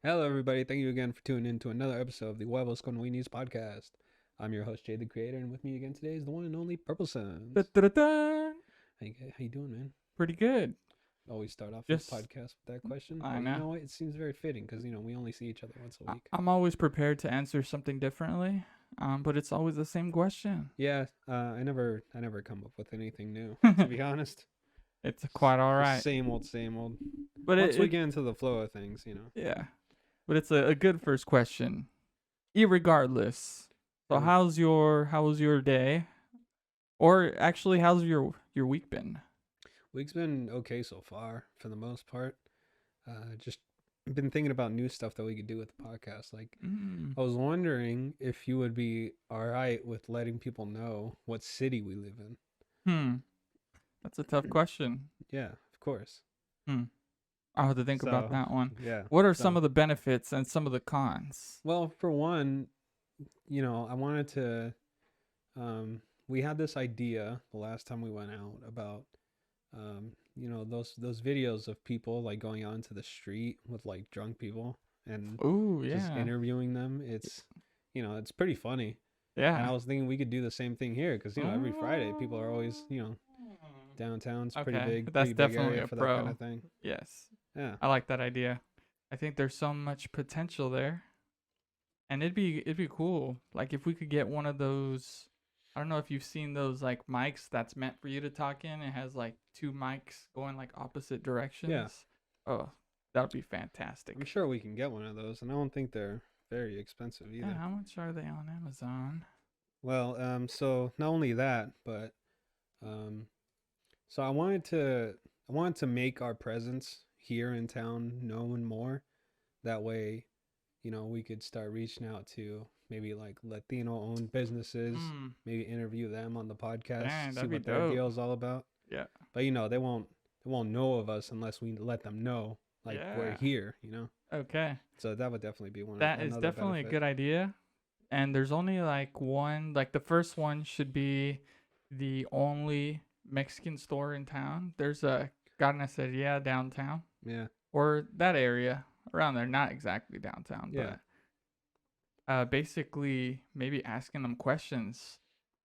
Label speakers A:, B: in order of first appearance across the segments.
A: Hello, everybody. Thank you again for tuning in to another episode of the Huevos con Weenies podcast. I'm your host, JTheCreator, and with me again today is the one and only PurpleSuns.
B: Da-da-da-da.
A: How you doing, man?
B: Pretty good.
A: Always start off this
B: Just,
A: podcast with that question,
B: I
A: but you
B: know.
A: know what? It seems very fitting because we only see each other once a week.
B: I'm always prepared to answer something differently, but it's always the same question.
A: Yeah, I never come up with anything new, to be honest.
B: It's quite all right.
A: Same old.
B: But
A: Once we get into the flow of things,
B: yeah. But it's a good first question, irregardless. So how was your day, or actually how's your week been?
A: Week's been okay so far for the most part. Just been thinking about new stuff that we could do with the podcast. Like, I was wondering if you would be all right with letting people know what city we live in.
B: That's a tough question.
A: Yeah, of course.
B: I'll have to think about that one.
A: Yeah.
B: What are some of the benefits and some of the cons?
A: Well, for one, I wanted to. We had this idea the last time we went out about, those videos of people like going out into the street with like drunk people and just interviewing them. It's pretty funny.
B: Yeah.
A: And I was thinking we could do the same thing here because every Friday people are always downtown's pretty big.
B: That's
A: pretty
B: definitely
A: big area
B: a
A: for
B: pro.
A: that kind of thing.
B: Yes.
A: Yeah.
B: I like that idea. I think there's so much potential there. And it'd be cool. Like if we could get one of those, I don't know if you've seen those like mics that's meant for you to talk in. It has like two mics going like opposite directions.
A: Yeah.
B: Oh, that would be fantastic.
A: I'm sure we can get one of those, and I don't think they're very expensive either.
B: Yeah, how much are they on Amazon?
A: Well, so not only that, but so I wanted to make our presence here in town known more. That way, we could start reaching out to maybe like Latino-owned businesses, maybe interview them on the podcast, see what their deal is all about.
B: Yeah.
A: But they won't know of us unless we let them know like we're here,
B: Okay.
A: So that would definitely be one.
B: That is definitely a good idea. And there's only like one, like the first one should be the only Mexican store in town. There's a Carniceria downtown.
A: Yeah.
B: Or that area around there, not exactly downtown, but basically maybe asking them questions.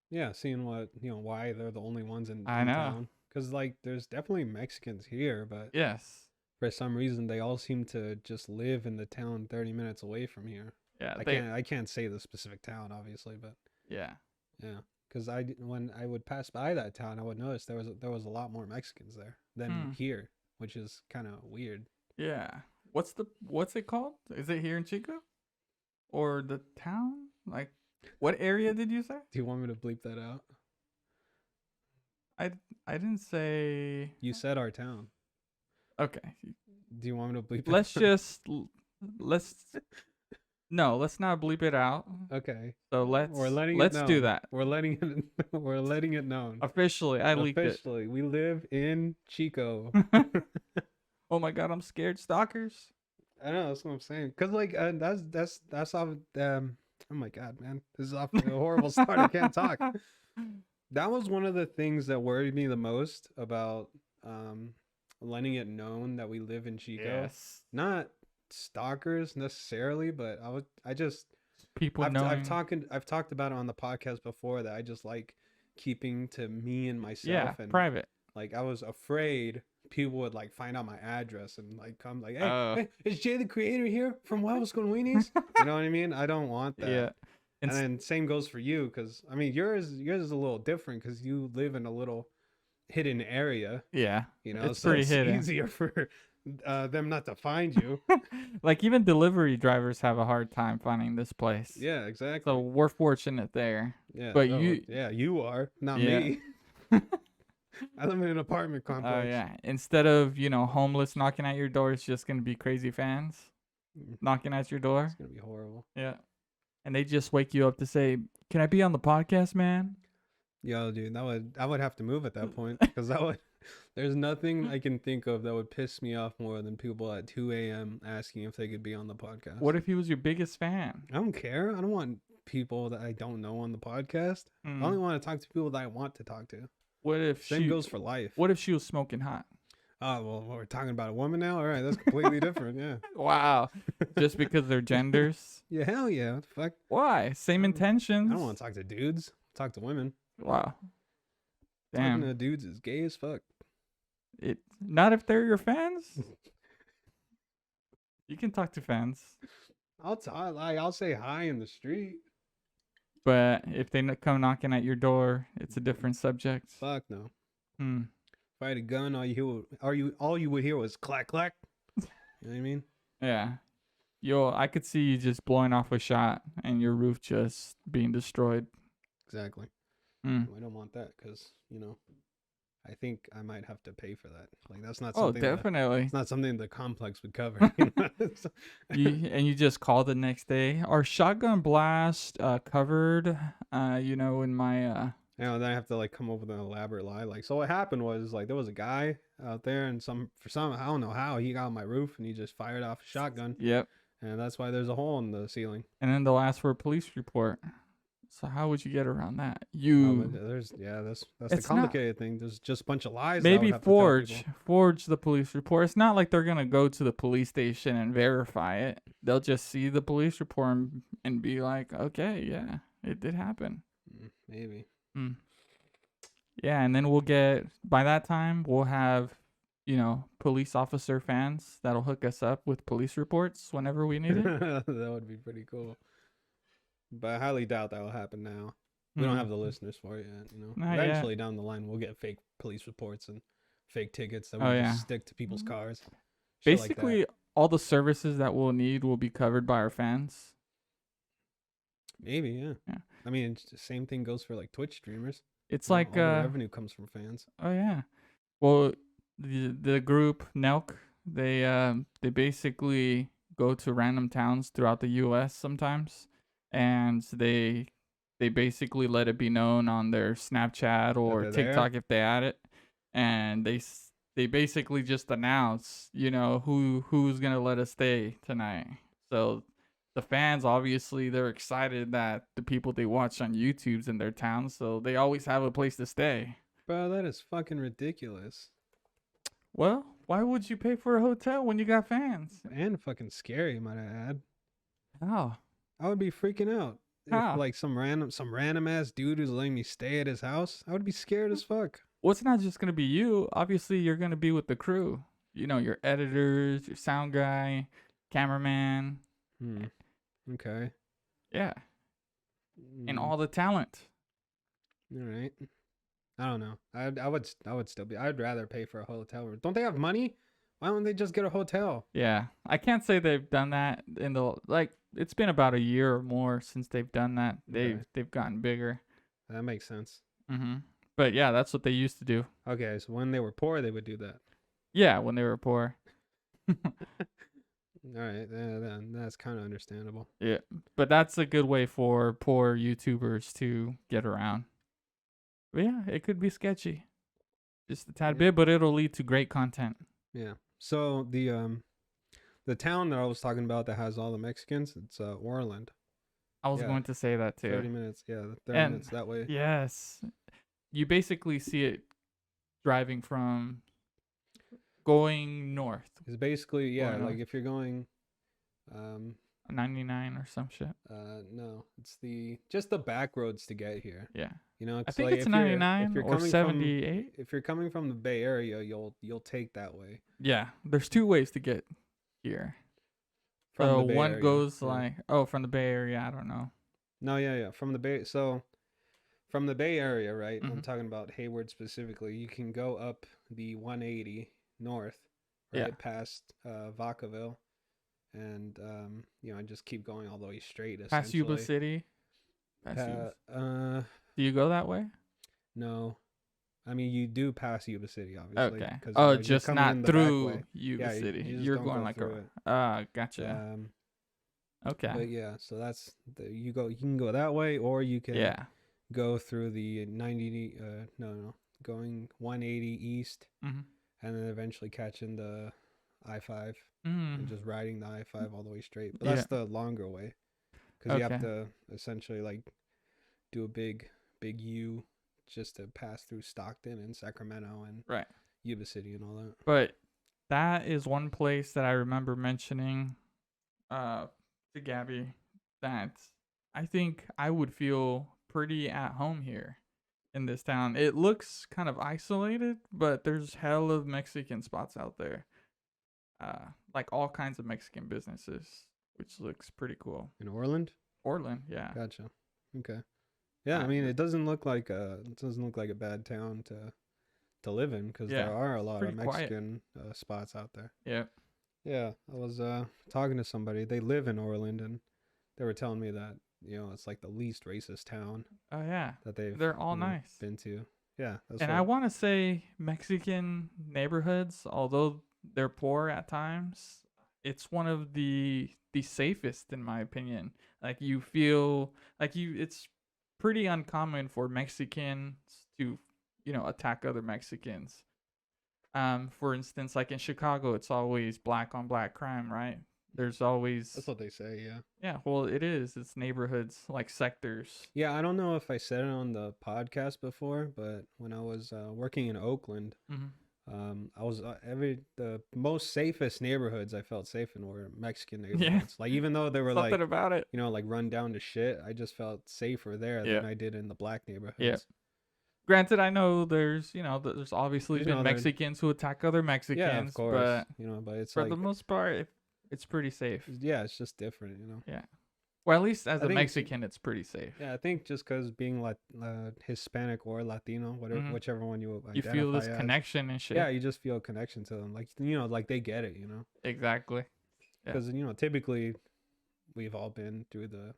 A: Yeah, seeing what, why they're the only ones in
B: I know.
A: town. Because, like, there's definitely Mexicans here, but
B: yes,
A: for some reason they all seem to just live in the town 30 minutes away from here.
B: Yeah,
A: I can't say the specific town, obviously, but
B: yeah.
A: Because when I would pass by that town, I would notice there was a lot more Mexicans there than here, which is kind of weird.
B: Yeah. What's it called? Is it here in Chico? Or the town? Like, what area did you say?
A: Do you want me to bleep that out?
B: I didn't say.
A: You said our town.
B: Okay.
A: Do you want me to bleep?
B: Let's not bleep it out.
A: Okay.
B: So let's do that.
A: We're letting it known.
B: Officially, I leaked it.
A: Officially, we live in Chico.
B: Oh my god, I'm scared, stalkers.
A: I know, that's what I'm saying. Cause like that's off. Oh my god, man, this is off to a horrible start. I can't talk. That was one of the things that worried me the most about letting it known that we live in Chico.
B: Yes.
A: Not stalkers necessarily, but
B: people
A: I've talked about it on the podcast before that I just like keeping to me and myself and
B: private.
A: Like I was afraid people would like find out my address and like come like, hey, is JTheCreator here from Huevos con Weenies? You know what I mean? I don't want that. Yeah. And then same goes for you, because I mean yours is a little different because you live in a little hidden area.
B: Yeah,
A: it's so pretty hidden. Easier for them not to find you.
B: Like even delivery drivers have a hard time finding this place.
A: Yeah, exactly.
B: So we're fortunate there.
A: Yeah,
B: but
A: you are not me. I live in an apartment complex.
B: Oh yeah. Instead of homeless knocking at your door, it's just gonna be crazy fans knocking at your door.
A: It's gonna be horrible.
B: Yeah. And they just wake you up to say, "Can I be on the podcast, man?"
A: Yo, dude, I would have to move at that point because there's nothing I can think of that would piss me off more than people at 2 a.m. asking if they could be on the podcast.
B: What if he was your biggest fan?
A: I don't care. I don't want people that I don't know on the podcast. I only want to talk to people that I want to talk to.
B: What if
A: Same goes for life.
B: What if she was smoking hot?
A: Oh, well, we're talking about a woman now? All right, that's completely different, yeah.
B: Wow. Just because they're genders?
A: Yeah, hell yeah. What the fuck?
B: Why? Same intentions?
A: I don't want to talk to dudes. Talk to women.
B: Wow.
A: Talking
B: Damn.
A: to dudes is gay as fuck.
B: Not if they're your fans. You can talk to fans.
A: I'll say hi in the street.
B: But if they come knocking at your door, it's a different subject.
A: Fuck no.
B: Hmm.
A: If I had a gun, all you would hear was clack clack. You know what I mean?
B: Yeah. I could see you just blowing off a shot and your roof just being destroyed.
A: Exactly.
B: Mm.
A: I don't want that because, I think I might have to pay for that. Like, that's not something.
B: Oh, definitely.
A: It's not something the complex would cover.
B: You just call the next day. Our shotgun blast covered, in my...
A: then I have to, come up with an elaborate lie. Like, so what happened was, there was a guy out there and I don't know how, he got on my roof and he just fired off a shotgun.
B: Yep.
A: And that's why there's a hole in the ceiling.
B: And then they'll ask for a police report. So how would you get around that?
A: That's the complicated thing. There's just a bunch of lies.
B: Maybe forge the police report. It's not like they're gonna go to the police station and verify it. They'll just see the police report and be like, okay, yeah, it did happen.
A: Maybe.
B: Mm. Yeah, and then by that time we'll have, police officer fans that'll hook us up with police reports whenever we need it.
A: That would be pretty cool. But I highly doubt that will happen now. We don't have the listeners for it yet, Eventually down the line, we'll get fake police reports and fake tickets that we just stick to people's cars.
B: Basically, all the services that we'll need will be covered by our fans.
A: Maybe, yeah. I mean, it's the same thing goes for Twitch streamers.
B: It's all the
A: revenue comes from fans.
B: Oh yeah. Well, the group Nelk, they basically go to random towns throughout the U.S. sometimes. And they basically let it be known on their Snapchat or TikTok if they add it, and they basically just announce, who's gonna let us stay tonight. So the fans, obviously, they're excited that the people they watch on YouTube's in their town, so they always have a place to stay.
A: Bro, that is fucking ridiculous.
B: Well, why would you pay for a hotel when you got fans?
A: And fucking scary, might I add.
B: Oh.
A: I would be freaking out.
B: How?
A: If some random ass dude who's letting me stay at his house, I would be scared as fuck.
B: Well, it's not just gonna be you. Obviously, you're gonna be with the crew. Your editors, your sound guy, cameraman.
A: Okay.
B: Yeah. And all the talent.
A: All right. I don't know. I would still be. I'd rather pay for a hotel room. Don't they have money? Why don't they just get a hotel?
B: Yeah, I can't say they've done that in the it's been about a year or more since they've done that. They've gotten bigger.
A: That makes sense.
B: Mm-hmm. But yeah, that's what they used to do.
A: Okay, so when they were poor, they would do that.
B: Yeah, when they were poor.
A: All right, then that's kind of understandable.
B: Yeah, but that's a good way for poor YouTubers to get around. But yeah, it could be sketchy, just a tad bit, but it'll lead to great content.
A: Yeah. So the town that I was talking about that has all the Mexicans, it's Orland.
B: I was going to say that too.
A: 30 minutes, 30 minutes that way.
B: Yes. You basically see it driving from going north.
A: It's basically, if you're going
B: 99 or some shit.
A: No, it's just the back roads to get here.
B: Yeah.
A: It's
B: I think it's 99 or 78.
A: If you're coming from the Bay Area, you'll take that way.
B: Yeah, there's two ways to get here. So one goes from the Bay Area, I don't know.
A: No, yeah, from the Bay. So from the Bay Area, right? I'm talking about Hayward specifically. You can go up the 180 north, right past Vacaville, and just keep going all the way straight.
B: Past Yuba City. Do you go that way?
A: No. I mean, you do pass Yuba City, obviously.
B: Okay. Just not through Yuba City. You're going gotcha. Okay.
A: But yeah, so that's you can go that way, or you can go through the 90. Going 180 east, and then eventually catching the I-5 and just riding the I-5 all the way straight. But that's the longer way, because you have to essentially do a big U just to pass through Stockton and Sacramento and Yuba City and all that.
B: But that is one place that I remember mentioning to Gabby that I think I would feel pretty at home here in this town. It looks kind of isolated, but there's hell of Mexican spots out there. Like all kinds of Mexican businesses, which looks pretty cool.
A: In Orland?
B: Orland, yeah.
A: Gotcha. Okay. Yeah, I mean, it doesn't look like a bad town to live in, because there are a lot of Mexican spots out there.
B: Yeah.
A: Yeah, I was talking to somebody. They live in Orland, and they were telling me that, you know, it's like the least racist town.
B: Oh yeah.
A: That
B: they're all nice.
A: Been to. Yeah.
B: And I want to say Mexican neighborhoods, although they're poor at times, it's one of the safest in my opinion. Like you feel like it's pretty uncommon for Mexicans to, you know, attack other Mexicans. For instance, like in Chicago, it's always black on black crime, right? There's always...
A: That's what they say, yeah.
B: Yeah, well, it is. It's neighborhoods, like sectors.
A: Yeah, I don't know if I said it on the podcast before, but when I was working in Oakland, I was the most safest neighborhoods I felt safe in were Mexican neighborhoods. Yeah. Like, even though they were
B: something about it,
A: you know, like run down to shit, I just felt safer there than I did in the black neighborhoods.
B: Yeah. Granted, I know there's obviously been Mexicans who attack other Mexicans. Yeah, of course. But,
A: you know, but it's
B: for the most part, it's pretty safe.
A: Yeah, it's just different, you know.
B: Yeah. Well, at least as a Mexican, it's pretty safe.
A: Yeah, I think just because being Hispanic or Latino, whichever one you identify
B: feel this connection and shit.
A: Yeah, you just feel a connection to them. Like, you know, like they get it, you know.
B: Exactly.
A: Because, you know, typically we've all been through the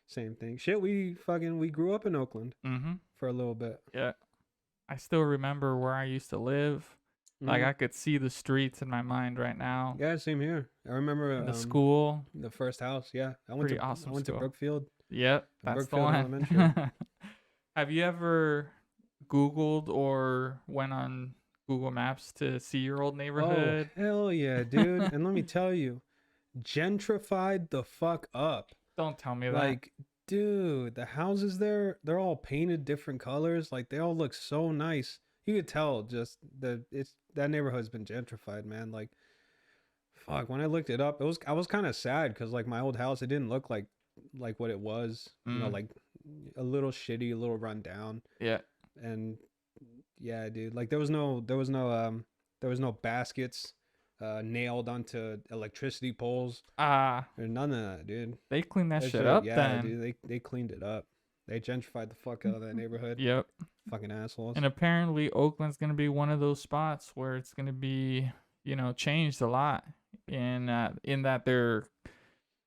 A: same thing. Shit, we grew up in Oakland for a little bit.
B: Yeah. I still remember where I used to live. Like, I could see the streets in my mind right now.
A: Yeah, same here. I remember
B: the school,
A: the first house. Yeah, I went to Brookfield.
B: Yep, that's the one. Have you ever Googled or went on Google Maps to see your old neighborhood?
A: Oh, hell yeah, dude! And let me tell you, gentrified the fuck up.
B: Don't tell me that.
A: Like, dude, the houses there, they're all painted different colors. Like, they all look so nice. You could tell just that neighborhood's been gentrified, man. Like, fuck, when I looked it up, I was kind of sad because, like, my old house, it didn't look like what it was. You know, like a little shitty, a little run down.
B: Yeah.
A: And yeah, dude, like there was no baskets nailed onto electricity poles. Or none of that, dude.
B: They cleaned that shit up.
A: Yeah, dude, they cleaned it up. They gentrified the fuck out of that neighborhood.
B: Yep.
A: Fucking assholes.
B: And apparently Oakland's going to be one of those spots where it's going to be, you know, changed a lot in that they're,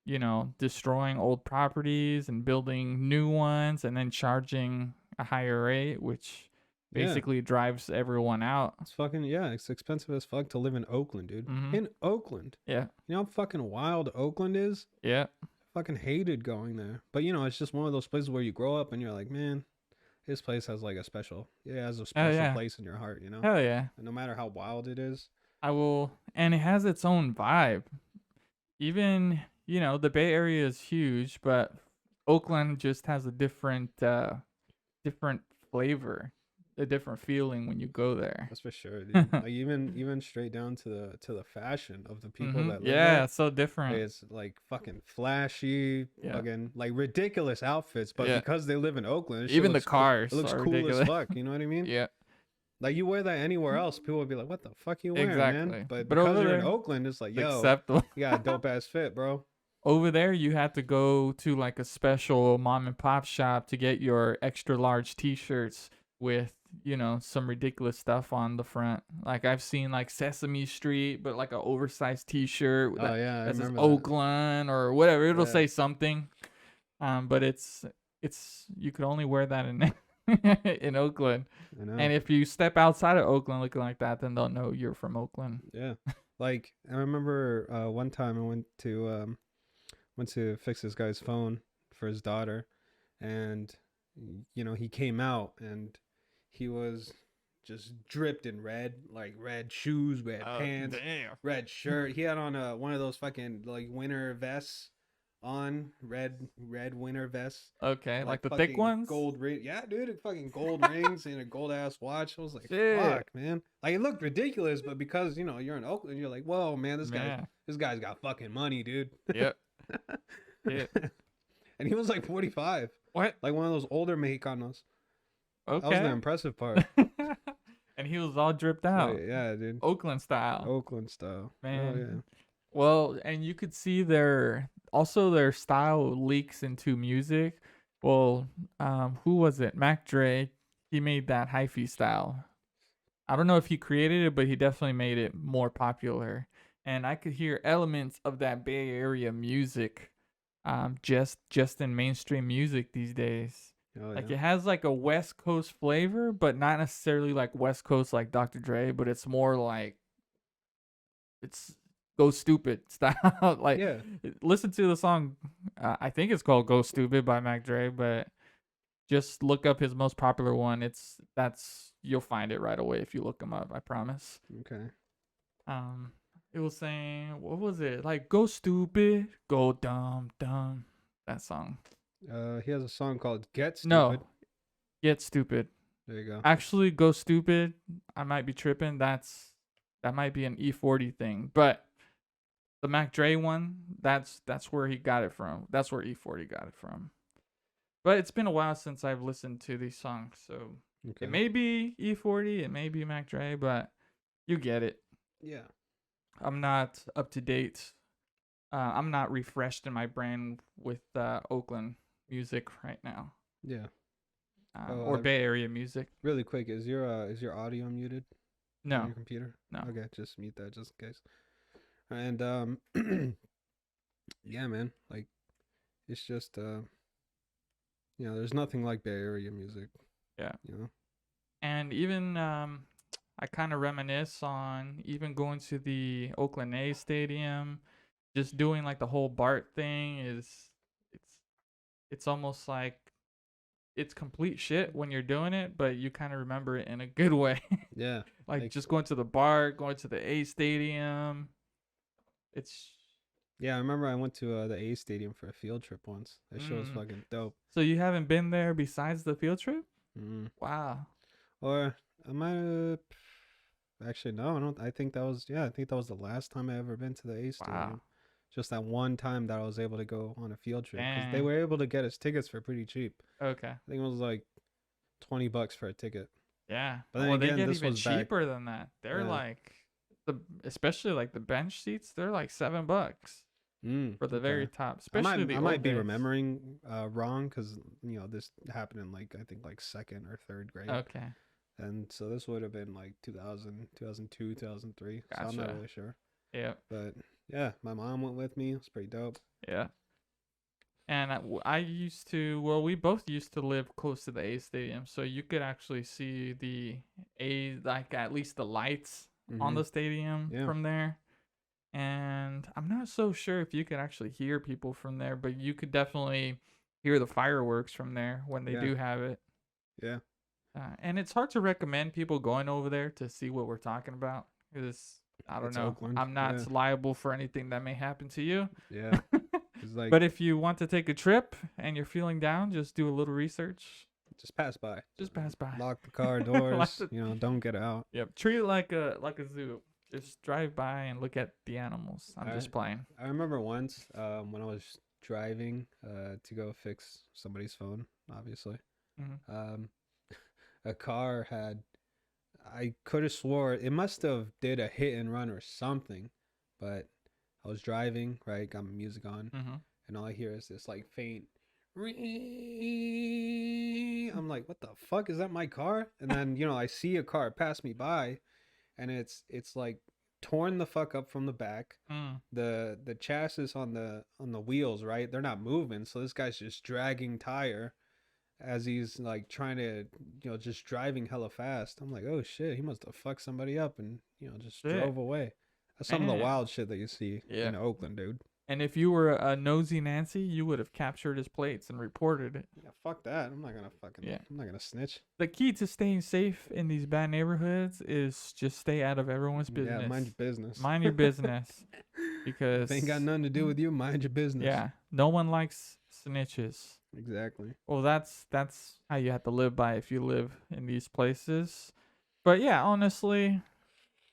B: you know, destroying old properties and building new ones and then charging a higher rate, which basically drives everyone out.
A: It's fucking, it's expensive as fuck to live in Oakland, dude. In Oakland.
B: Yeah.
A: You know how fucking wild Oakland is?
B: Yeah.
A: Fucking hated going there, but you know, it's just one of those places where you grow up and you're like, man, this place has like a special place in your heart, you know.
B: Hell yeah.
A: And no matter how wild it is,
B: and it has its own vibe. Even, you know, the Bay Area is huge, but Oakland just has a different flavor, a different feeling when you go there.
A: That's for sure, dude. Like even straight down to the fashion of the people that live there.
B: Yeah, so different.
A: It's like fucking flashy, fucking like ridiculous outfits, but because they live in Oakland,
B: even the cars,
A: it looks cool ridiculous as fuck. You know what I mean?
B: Yeah.
A: Like you wear that anywhere else, people would be like, "What the fuck you wearing, man?" But
B: over
A: because
B: there,
A: you're in Oakland, it's like, "Yo,
B: acceptable.
A: You got a dope ass fit, bro."
B: Over there, you have to go to like a special mom and pop shop to get your extra large T-shirts with, you know, some ridiculous stuff on the front. Like I've seen like Sesame Street, but like an oversized T-shirt that says Oakland or whatever. It'll say something, but it's you could only wear that in Oakland. And if you step outside of Oakland looking like that, then they'll know you're from Oakland.
A: Yeah, like I remember one time I went to fix this guy's phone for his daughter, and you know, he came out and he was just dripped in red, like red shoes, red pants, red shirt. He had on one of those fucking like winter vests on, red winter vest.
B: Okay, like the thick ones?
A: Gold ring. Yeah, dude, fucking gold rings and a gold ass watch. I was like, fuck, man. Like, it looked ridiculous, but because, you know, you're in Oakland, you're like, whoa, man, this guy's got fucking money, dude.
B: Yep. Yeah.
A: And he was like 45.
B: What?
A: Like one of those older Mexicanos.
B: Okay.
A: That was the impressive part.
B: And he was all dripped out.
A: Yeah, dude.
B: Oakland style.
A: Man. Oh, yeah.
B: Well, and you could see their style leaks into music. Well, who was it? Mac Dre. He made that hyphy style. I don't know if he created it, but he definitely made it more popular. And I could hear elements of that Bay Area music, just in mainstream music these days.
A: Oh, yeah.
B: Like it has like a West Coast flavor, but not necessarily like West Coast like Dr. Dre, but it's more like it's Go Stupid style. Like,
A: yeah.
B: Listen to the song. I think it's called Go Stupid by Mac Dre, but just look up his most popular one. You'll find it right away if you look him up. I promise.
A: Okay.
B: It was saying, what was it? Like, go stupid, go dumb. That song.
A: He has a song called Get Stupid.
B: No, Get Stupid.
A: There you go.
B: Actually, Go Stupid. I might be tripping. That might be an E40 thing, but the Mac Dre one, that's where he got it from. That's where E40 got it from. But it's been a while since I've listened to these songs, so It may be E40, it may be Mac Dre, but you get it.
A: Yeah.
B: I'm not up to date. I'm not refreshed in my brain with Oakland music right now.
A: Yeah.
B: Or Bay Area music.
A: Really quick, is your audio muted?
B: No.
A: On your computer?
B: No.
A: Okay, just mute that just in case. And yeah, man, like it's just there's nothing like Bay Area music.
B: Yeah.
A: You know.
B: And even I kind of reminisce on even going to the Oakland A's stadium, just doing like the whole BART thing it's almost like it's complete shit when you're doing it, but you kind of remember it in a good way.
A: Yeah.
B: like just going to the BART, going to the A stadium.
A: Yeah, I remember I went to the A stadium for a field trip once. That shit was fucking dope.
B: So you haven't been there besides the field trip? Wow.
A: Or I might have. Actually, no, I don't. I think that was the last time I ever been to the A stadium.
B: Wow.
A: Just that one time that I was able to go on a field trip because they were able to get us tickets for pretty cheap.
B: Okay.
A: I think it was like $20 for a ticket.
B: Yeah.
A: But then
B: they get even cheaper than that. They're like especially like the bench seats. They're like $7 for the very top. Especially
A: I might be remembering wrong because this happened in I think second or third grade.
B: Okay.
A: And so this would have been like 2000, 2002, 2003. Gotcha. So I'm not really sure.
B: Yeah.
A: But yeah, my mom went with me. It was pretty dope.
B: Yeah. And we both used to live close to the A stadium, so you could actually see the A, like at least the lights on the stadium from there. And I'm not so sure if you could actually hear people from there, but you could definitely hear the fireworks from there when they do have it.
A: Yeah.
B: And it's hard to recommend people going over there to see what we're talking about because I don't know. Oakland. I'm not liable for anything that may happen to you.
A: Yeah.
B: But if you want to take a trip and you're feeling down, just do a little research.
A: Just pass by.
B: Just pass by.
A: Lock the car doors. Don't get out.
B: Yep. Treat it like a zoo. Just drive by and look at the animals. I'm just playing.
A: I remember once when I was driving to go fix somebody's phone, obviously. Mm-hmm. A car I could have swore it must have did a hit and run or something, but I was driving, right? Got my music on, and all I hear is this like faint. I'm like, what the fuck is that? My car? And then I see a car pass me by, and it's like torn the fuck up from the back. The chassis on the wheels, right? They're not moving, so this guy's just dragging tire as he's like trying to just driving hella fast. I'm like, oh shit, he must have fucked somebody up and just drove away. That's some of the wild shit that you see in Oakland, dude.
B: And if you were a nosy Nancy, you would have captured his plates and reported it.
A: Yeah, fuck that. I'm not gonna I'm not gonna snitch.
B: The key to staying safe in these bad neighborhoods is just stay out of everyone's business.
A: Yeah, mind your business.
B: Mind your business. because
A: if ain't got nothing to do with you, mind your business.
B: Yeah, no one likes snitches.
A: Exactly.
B: Well, that's how you have to live by if you live in these places. But yeah, honestly,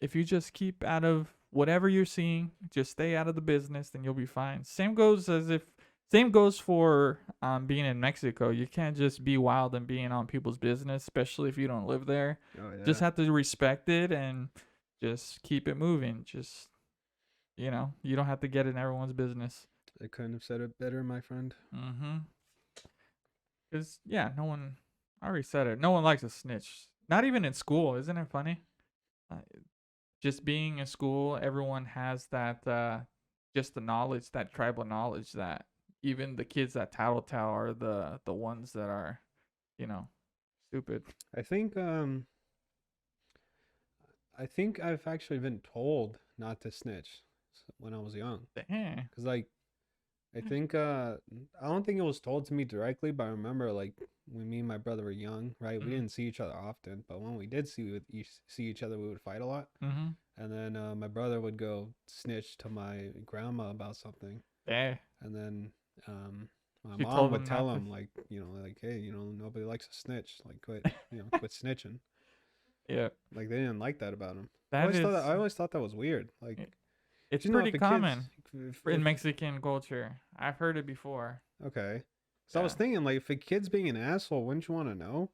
B: if you just keep out of whatever you're seeing, just stay out of the business, then you'll be fine. Same goes for being in Mexico. You can't just be wild and being on people's business, especially if you don't live there.
A: Oh yeah.
B: Just have to respect it and just keep it moving. Just you don't have to get in everyone's business.
A: I couldn't have said it better, my friend.
B: Mm-hmm. Because, yeah, I already said it. No one likes a snitch. Not even in school. Isn't it funny? Just being in school, everyone has that, just the knowledge, that tribal knowledge that even the kids that tattletale are the ones that are, stupid.
A: I think I've actually been told not to snitch when I was young.
B: Dang.
A: Cause like, I think I don't think it was told to me directly, but I remember like when me and my brother were young, right? We didn't see each other often, but when we did see each other, we would fight a lot.
B: Mm-hmm.
A: And then my brother would go snitch to my grandma about something.
B: Yeah.
A: And then my mom would tell him like, like, hey, nobody likes a snitch. Like, quit snitching.
B: Yeah.
A: Like they didn't like that about him.
B: I
A: always thought that was weird. Like,
B: it's pretty common in Mexican culture. I've heard it before.
A: Okay. So I was thinking, like, if a kid's being an asshole, wouldn't you want to know?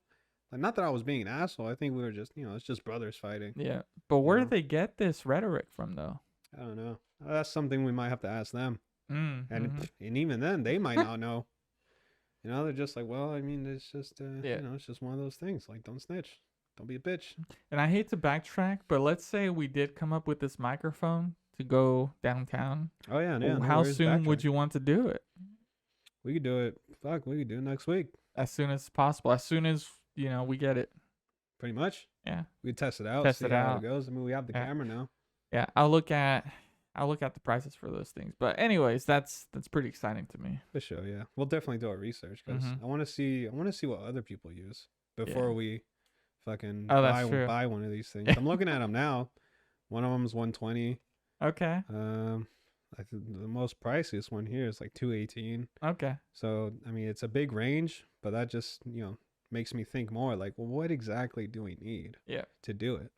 A: Like, not that I was being an asshole. I think we were just, it's just brothers fighting.
B: Yeah. But where did they get this rhetoric from, though?
A: I don't know. That's something we might have to ask them.
B: And
A: even then, they might not know. They're just like, well, I mean, it's just, it's just one of those things. Like, don't snitch. Don't be a bitch.
B: And I hate to backtrack, but let's say we did come up with this microphone to go downtown.
A: Oh, yeah. No
B: how soon would you want to do it?
A: We could do it. We could do it next week.
B: As soon as possible. As soon as, we get it.
A: Pretty much.
B: Yeah.
A: We test it out. See how it goes. I mean, we have the camera now.
B: Yeah. I'll look at the prices for those things. But anyways, that's pretty exciting to me.
A: For sure, yeah. We'll definitely do our research because I want to see what other people use before we fucking buy one of these things. I'm looking at them now. One of them is 120.
B: Okay.
A: I think the most priciest one here is like 218.
B: Okay.
A: So I mean, it's a big range, but that just makes me think more. Like, well, what exactly do we need? To do it?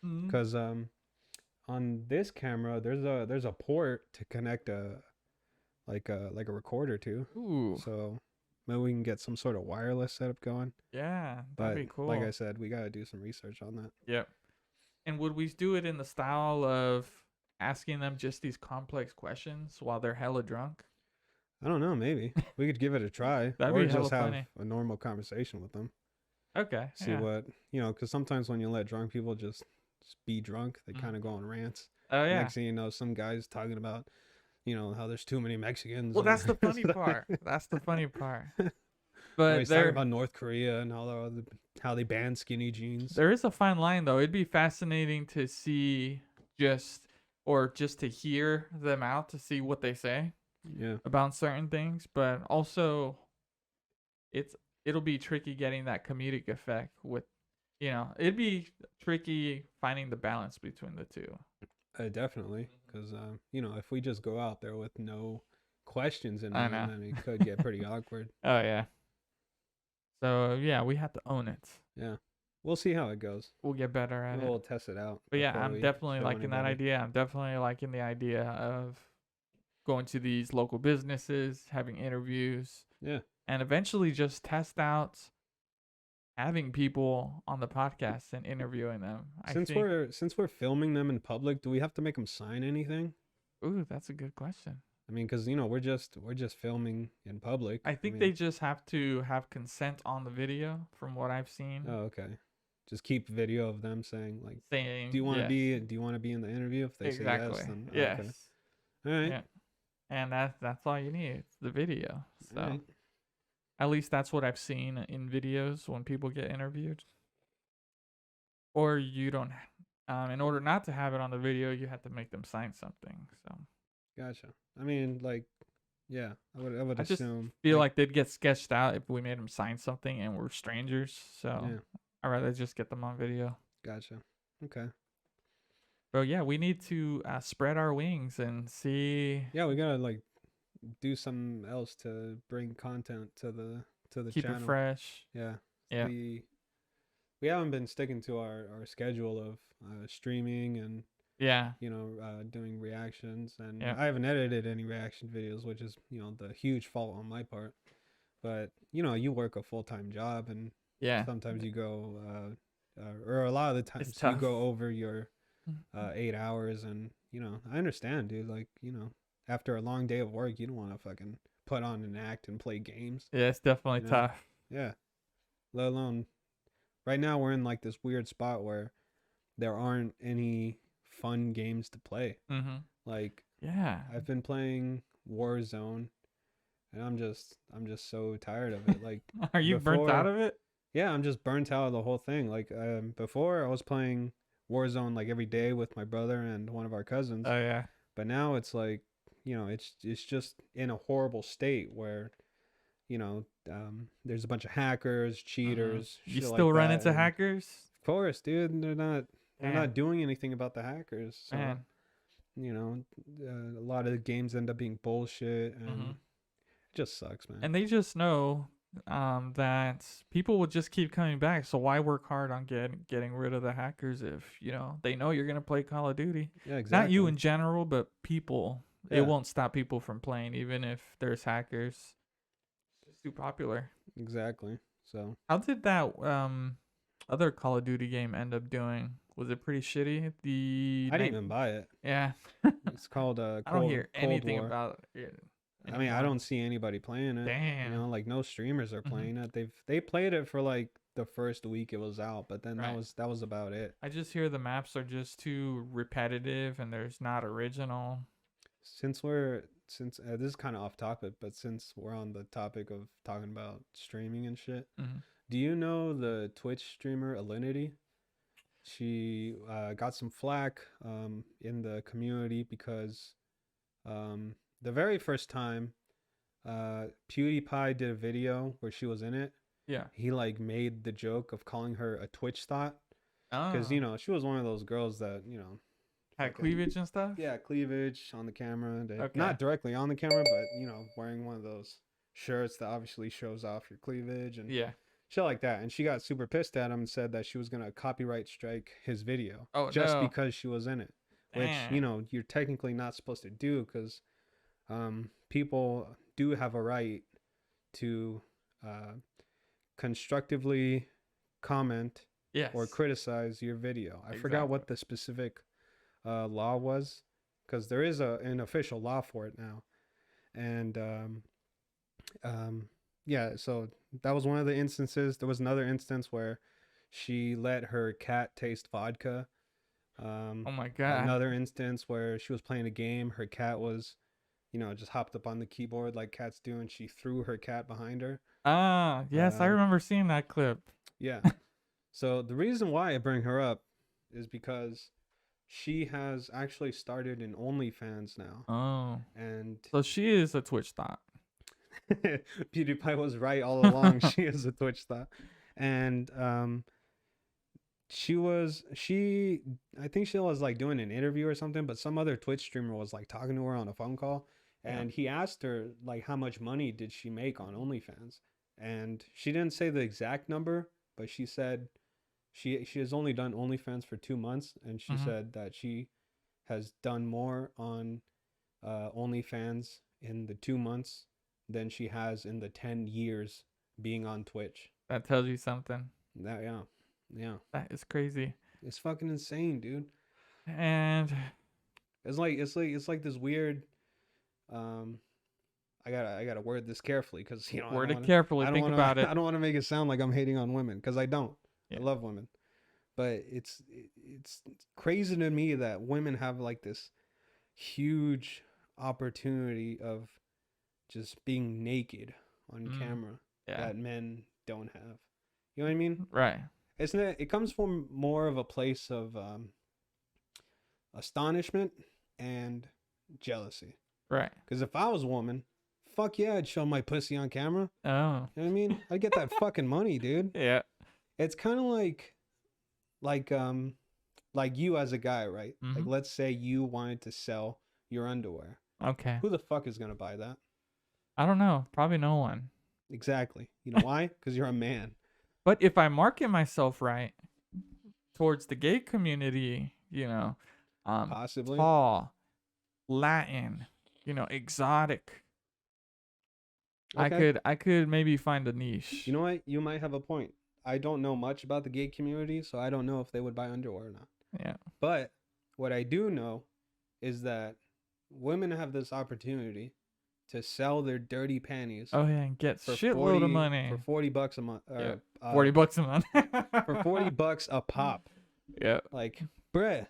A: Because on this camera, there's a port to connect a recorder to.
B: Ooh.
A: So maybe we can get some sort of wireless setup going.
B: Yeah, that'd be cool.
A: Like I said, we gotta do some research on that.
B: Yep. And would we do it in the style of asking them just these complex questions while they're hella drunk?
A: I don't know. Maybe we could give it a try.
B: That'd be just have
A: a normal conversation with them.
B: Okay.
A: See what because sometimes when you let drunk people just be drunk, they kind of go on rants.
B: Oh yeah.
A: Next thing you know, some guy's talking about how there's too many Mexicans.
B: Well, that's the funny part. That's the funny part. But
A: he's talking about North Korea and how they ban skinny jeans.
B: There is a fine line, though. It'd be fascinating to see just to hear them out to see what they say.
A: Yeah.
B: About certain things, but also it'll be tricky getting that comedic effect with, it'd be tricky finding the balance between the two.
A: Definitely, because if we just go out there with no questions in mind, then it could get pretty awkward.
B: Oh yeah. So yeah, we have to own it.
A: Yeah, we'll see how it goes.
B: We'll get better at it.
A: We'll test it out.
B: But yeah, I'm definitely liking that idea. I'm definitely liking the idea of going to these local businesses, having interviews.
A: Yeah.
B: And eventually just test out having people on the podcast and interviewing them.
A: Since we're filming them in public, do we have to make them sign anything?
B: Ooh, that's a good question.
A: I mean, because we're just filming in public.
B: I think they just have to have consent on the video, from what I've seen.
A: Oh, okay. Just keep video of them saying do you want to be in the interview? If they say yes, then
B: yes.
A: Okay. All right.
B: Yeah. And that's all you need. It's the video. So at least that's what I've seen in videos when people get interviewed. Or you don't. In order not to have it on the video, you have to make them sign something. So.
A: Gotcha. I mean, yeah, I would assume.
B: Just feel like they'd get sketched out if we made them sign something and we're strangers. So I'd rather just get them on video.
A: Gotcha. Okay.
B: But yeah, we need to spread our wings and see.
A: Yeah, we gotta like do something else to bring content to the
B: keep
A: channel.
B: It fresh.
A: Yeah.
B: Yeah.
A: We haven't been sticking to our schedule of streaming and doing reactions, and I haven't edited any reaction videos, which is the huge fault on my part. But you work a full-time job, and sometimes you go or a lot of the times you go over your 8 hours, and I understand, dude. Like after a long day of work, you don't want to fucking put on an act and play games.
B: Yeah, it's definitely tough.
A: Yeah, let alone right now we're in like this weird spot where there aren't any fun games to play. Like I've been playing Warzone, and I'm just so tired of it. Like,
B: are you burnt out of it?
A: Yeah, I'm just burnt out of the whole thing. Like before I was playing Warzone like every day with my brother and one of our cousins.
B: Oh yeah.
A: But now it's like, it's just in a horrible state where there's a bunch of hackers, cheaters.
B: You still run into
A: and
B: hackers?
A: Of course, dude. They're not doing anything about the hackers. So, a lot of the games end up being bullshit, and it just sucks, man.
B: And they just know that people will just keep coming back. So why work hard on getting rid of the hackers if they know you're gonna play Call of Duty?
A: Yeah, exactly.
B: Not you in general, but people. Yeah. It won't stop people from playing, even if there's hackers. It's too popular.
A: Exactly. So
B: how did that other Call of Duty game end up doing? Was it pretty shitty?
A: I didn't even buy it.
B: Yeah.
A: It's called
B: I don't hear anything about it.
A: I mean, I don't see anybody playing it.
B: Damn.
A: Like no streamers are playing it. They played it for like the first week it was out, but then that was about it.
B: I just hear the maps are just too repetitive and there's not original.
A: Since this is kind of off topic, but since we're on the topic of talking about streaming and shit, do you know the Twitch streamer Alinity? She got some flack in the community because the very first time PewDiePie did a video where she was in it, he like made the joke of calling her a Twitch thought, because she was one of those girls that
B: had cleavage and stuff.
A: Yeah, cleavage on the camera. Not directly on the camera, but wearing one of those shirts that obviously shows off your cleavage and shit like that. And she got super pissed at him and said that she was gonna copyright strike his video because she was in it, which you're technically not supposed to do, because people do have a right to constructively comment or criticize your video. I forgot what the specific law was, because there is an official law for it now. And so that was one of the instances. There was another instance where she let her cat taste vodka.
B: Oh my god.
A: Another instance where she was playing a game, her cat was just hopped up on the keyboard like cats do, and she threw her cat behind her.
B: Yes, I remember seeing that clip.
A: Yeah. So the reason why I bring her up is because she has actually started an OnlyFans now.
B: Oh.
A: And
B: so she is a Twitch thought.
A: PewDiePie was right all along. She is a Twitch thought. And I think she was like doing an interview or something, but some other Twitch streamer was like talking to her on a phone call, and he asked her like how much money did she make on OnlyFans, and she didn't say the exact number, but she said she has only done OnlyFans for 2 months, and she said that she has done more on OnlyFans in the 2 months than she has in the 10 years being on Twitch.
B: That tells you something.
A: Yeah.
B: That is crazy.
A: It's fucking insane, dude.
B: And
A: it's like this weird. I gotta word this carefully, because
B: word it carefully. Think about it.
A: I don't want to make it sound like I'm hating on women, because I don't. I love women, but it's crazy to me that women have like this huge opportunity of just being naked on camera that men don't have. You know what I mean?
B: Right.
A: It comes from more of a place of astonishment and jealousy.
B: Right.
A: Because if I was a woman, fuck yeah, I'd show my pussy on camera.
B: Oh.
A: You know what I mean? I'd get that fucking money, dude.
B: Yeah.
A: It's kind of like like you as a guy, right?
B: Mm-hmm.
A: Like, let's say you wanted to sell your underwear.
B: Okay.
A: Who the fuck is gonna buy that?
B: I don't know. Probably no one.
A: Exactly. You know why? Because you're a man.
B: But if I market myself right towards the gay community,
A: Possibly.
B: tall, Latin, exotic.
A: Okay.
B: I could maybe find a niche.
A: You know what? You might have a point. I don't know much about the gay community, so I don't know if they would buy underwear or not.
B: Yeah.
A: But what I do know is that women have this opportunity to sell their dirty panties.
B: Oh yeah, and get shitload of money
A: for $40 a month.
B: Yeah. $40 a month.
A: For $40 a pop.
B: Yeah.
A: Like, bruh,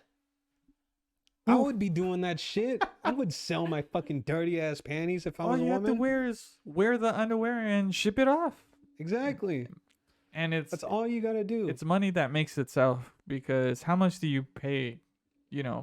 A: I would be doing that shit. I would sell my fucking dirty ass panties if I was a woman.
B: All you have to wear is wear the underwear and ship it off.
A: Exactly.
B: And
A: that's all you gotta do.
B: It's money that makes itself, because how much do you pay,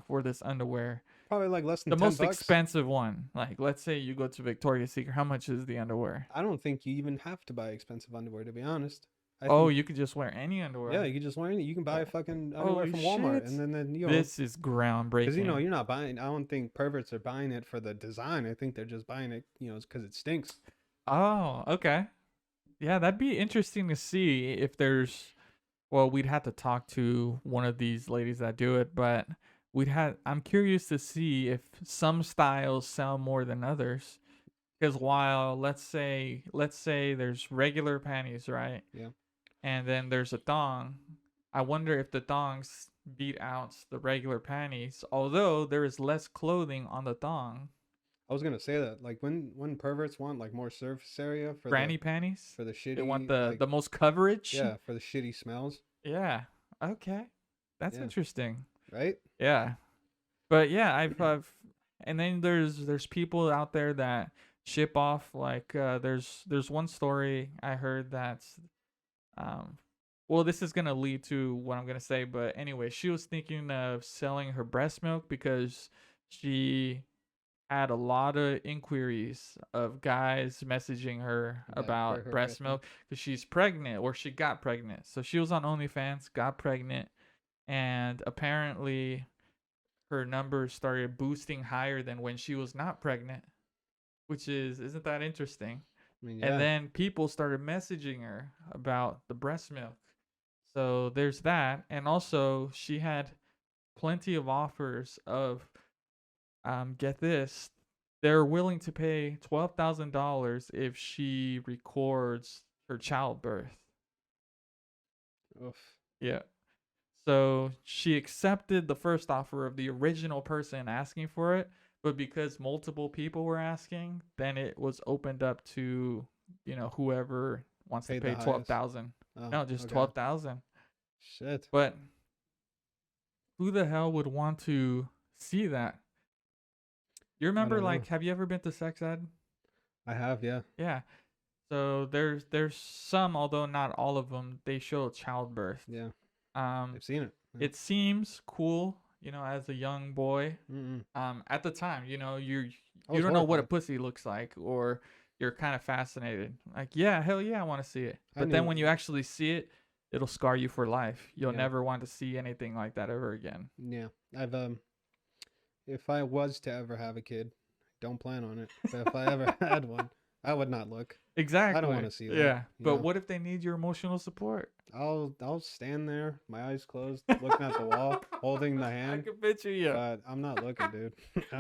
B: for this underwear?
A: Probably like less than
B: the
A: $10.
B: Most expensive one. Like, let's say you go to Victoria's Secret. How much is the underwear?
A: I don't think you even have to buy expensive underwear, to be honest.
B: You could just wear any underwear.
A: Yeah, you can just wear any. You can buy fucking underwear from Walmart, and then
B: this is groundbreaking.
A: Because you're not buying. I don't think perverts are buying it for the design. I think they're just buying it, because it stinks.
B: Oh, okay. Yeah, that'd be interesting to see if there's. Well, we'd have to talk to one of these ladies that do it, but I'm curious to see if some styles sell more than others. Because while let's say there's regular panties, right?
A: Yeah.
B: And then there's a thong. I wonder if the thongs beat out the regular panties, although there is less clothing on the thong.
A: I was gonna say that, like, when perverts want like more surface area for
B: granny panties,
A: for the shitty,
B: they want the most coverage.
A: Yeah, for the shitty smells.
B: Yeah. Okay. That's interesting.
A: Right?
B: Yeah. But yeah, I've and then there's people out there that ship off, like there's one story I heard that's well, this is gonna lead to what I'm gonna say, but anyway, she was thinking of selling her breast milk because she had a lot of inquiries of guys messaging her about breast milk because she's pregnant, or she got pregnant. So she was on OnlyFans, got pregnant, and apparently her numbers started boosting higher than when she was not pregnant, which isn't that interesting?
A: I mean, yeah.
B: And then people started messaging her about the breast milk. So there's that. And also she had plenty of offers of, get this, they're willing to pay $12,000 if she records her childbirth.
A: Oof.
B: Yeah. So she accepted the first offer of the original person asking for it, but because multiple people were asking, then it was opened up to, whoever wants to pay $12,000. No, just $12,000.
A: Shit.
B: But who the hell would want to see that? You remember, have you ever been to sex ed?
A: I have, yeah.
B: Yeah. So there's some, although not all of them, they show childbirth.
A: Yeah. I've seen it. Yeah.
B: It seems cool, as a young boy.
A: Mm-mm.
B: At the time, you don't know what a pussy looks like, or you're kind of fascinated. Like, yeah, hell yeah, I want to see it. But then when you actually see it, it'll scar you for life. You'll never want to see anything like that ever again.
A: Yeah. I've if I was to ever have a kid, don't plan on it. But if I ever had one, I would not look.
B: Exactly.
A: I don't want to see that.
B: Yeah. But what if they need your emotional support?
A: I'll stand there, my eyes closed, looking at the wall, holding the hand.
B: I can picture you.
A: But I'm not looking, dude.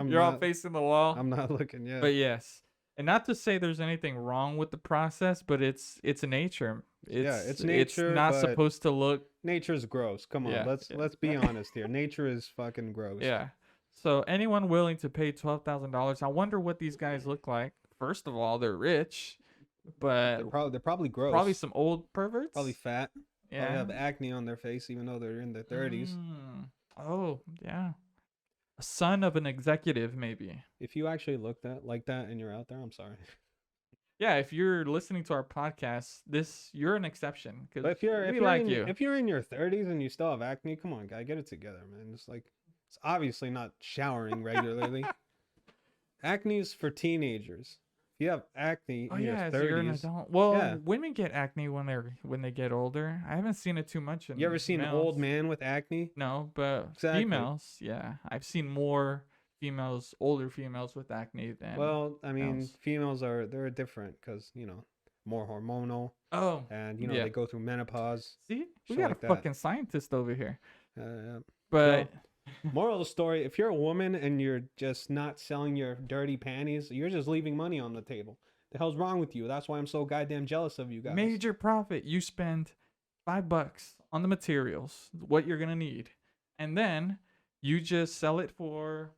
B: You're all facing the wall.
A: I'm not looking, yeah.
B: But yes. And not to say there's anything wrong with the process, but it's nature.
A: It's nature.
B: It's not supposed to look.
A: Nature's gross. Come on, let's be honest here. Nature is fucking gross.
B: Yeah. So anyone willing to pay $12,000, I wonder what these guys look like. First of all, they're rich, but
A: they're probably gross.
B: Probably some old perverts.
A: Probably fat.
B: Yeah.
A: Probably have acne on their face, even though they're in their 30s.
B: Oh yeah. A son of an executive, maybe.
A: If you actually look like that and you're out there, I'm sorry.
B: Yeah, if you're listening to our podcast, you're an exception.
A: But if you're in your 30s and you still have acne, come on, guy, get it together, man. It's obviously not showering regularly. Acne's for teenagers. you have acne in your
B: so you're an
A: 30s,
B: adult. Well, women get acne when they get older. I haven't seen it too much in
A: you ever seen an old man with acne?
B: No, but females, yeah, I've seen more females, older females with acne than.
A: Well, I mean,
B: males.
A: females they're different because more hormonal.
B: Oh,
A: and they go through menopause.
B: See, we got a fucking scientist over here. But
A: moral of the story: if you're a woman and you're just not selling your dirty panties, you're just leaving money on the table. The hell's wrong with you? That's why I'm so goddamn jealous of you guys.
B: Major profit. You spend $5 on the materials, what you're gonna need, and then you just sell it for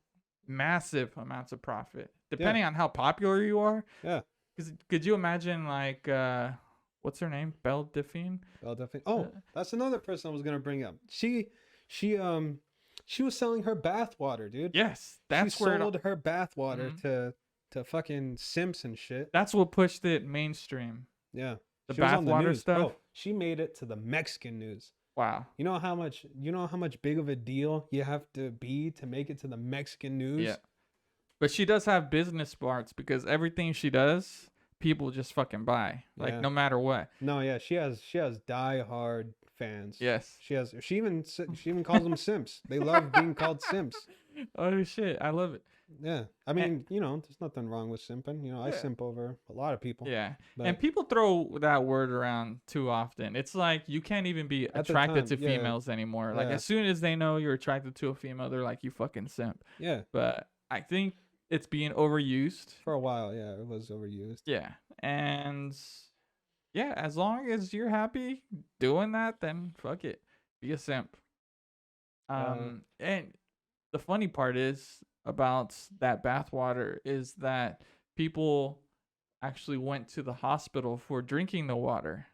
B: massive amounts of profit, depending on how popular you are.
A: Yeah.
B: Because could you imagine like what's her name? Belle Delphine?
A: Belle Delphine. Oh, that's another person I was gonna bring up. She was selling her bath water, dude.
B: Yes, that's where
A: she sold her bath water to fucking simps and shit.
B: That's what pushed it mainstream.
A: Yeah,
B: the bath water stuff.
A: Bro, she made it to the Mexican news.
B: Wow.
A: You know how much big of a deal you have to be to make it to the Mexican news?
B: Yeah. But she does have business smarts because everything she does, people just fucking buy. Like no matter what.
A: No, yeah, she has die-hard fans.
B: Yes.
A: She even calls them simps. They love being called simps.
B: Oh shit, I love it.
A: Yeah. I mean, there's nothing wrong with simping. I simp over a lot of people.
B: Yeah. And people throw that word around too often. It's like you can't even be attracted to females anymore. Like as soon as they know you're attracted to a female, they're like, you fucking simp.
A: Yeah.
B: But I think it's being overused.
A: For a while, yeah, it was overused.
B: Yeah. And yeah, as long as you're happy doing that, then fuck it. Be a simp. And the funny part is about that bathwater is that people actually went to the hospital for drinking the water.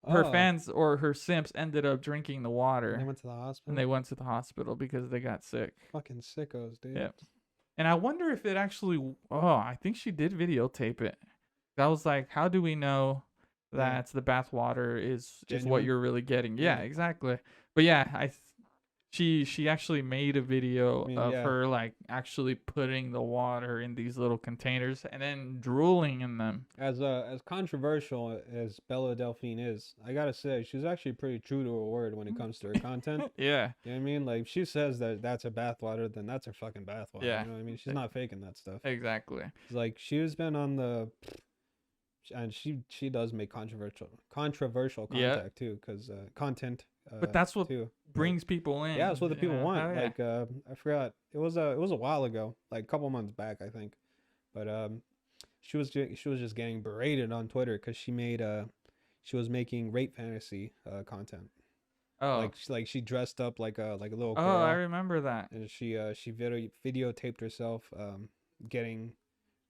B: Her fans or her simps ended up drinking the water.
A: And they went to the hospital?
B: And they went to the hospital because they got sick.
A: Fucking sickos, dude.
B: Yep. And I wonder if it actually... I think she did videotape it. I was like, how do we know that the bath water is what you're really getting? Yeah, exactly. But yeah, she actually made a video of her like actually putting the water in these little containers and then drooling in them. As
A: controversial as Bella Delphine is, I gotta say she's actually pretty true to her word when it comes to her content.
B: Yeah.
A: You know what I mean? Like, if she says that's her bathwater, then that's her fucking bathwater.
B: Yeah.
A: You know what I mean? She's not faking that stuff.
B: Exactly.
A: It's like she's been on the... And she does make controversial content too, because content.
B: But that's what brings people in.
A: Yeah, that's what the people want.
B: Oh, yeah.
A: Like I forgot, it was a while ago, like a couple months back, I think. But she was just getting berated on Twitter because she was making rape fantasy content.
B: Oh,
A: like she dressed up like a little girl.
B: Oh, I remember that.
A: And she videotaped herself getting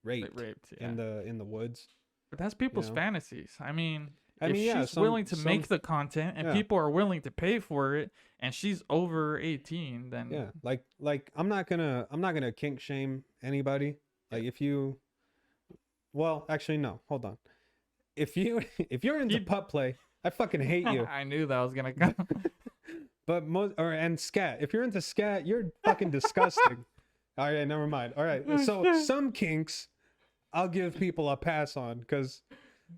A: raped in the woods.
B: But that's people's fantasies. I mean,
A: if
B: she's willing to make the content and people are willing to pay for it, and she's over 18, then
A: like I'm not gonna kink shame anybody. Like actually no, hold on. If you're into putt play, I fucking hate you.
B: I knew that was gonna come.
A: But and scat. If you're into scat, you're fucking disgusting. All right, never mind. All right, so some kinks I'll give people a pass on, because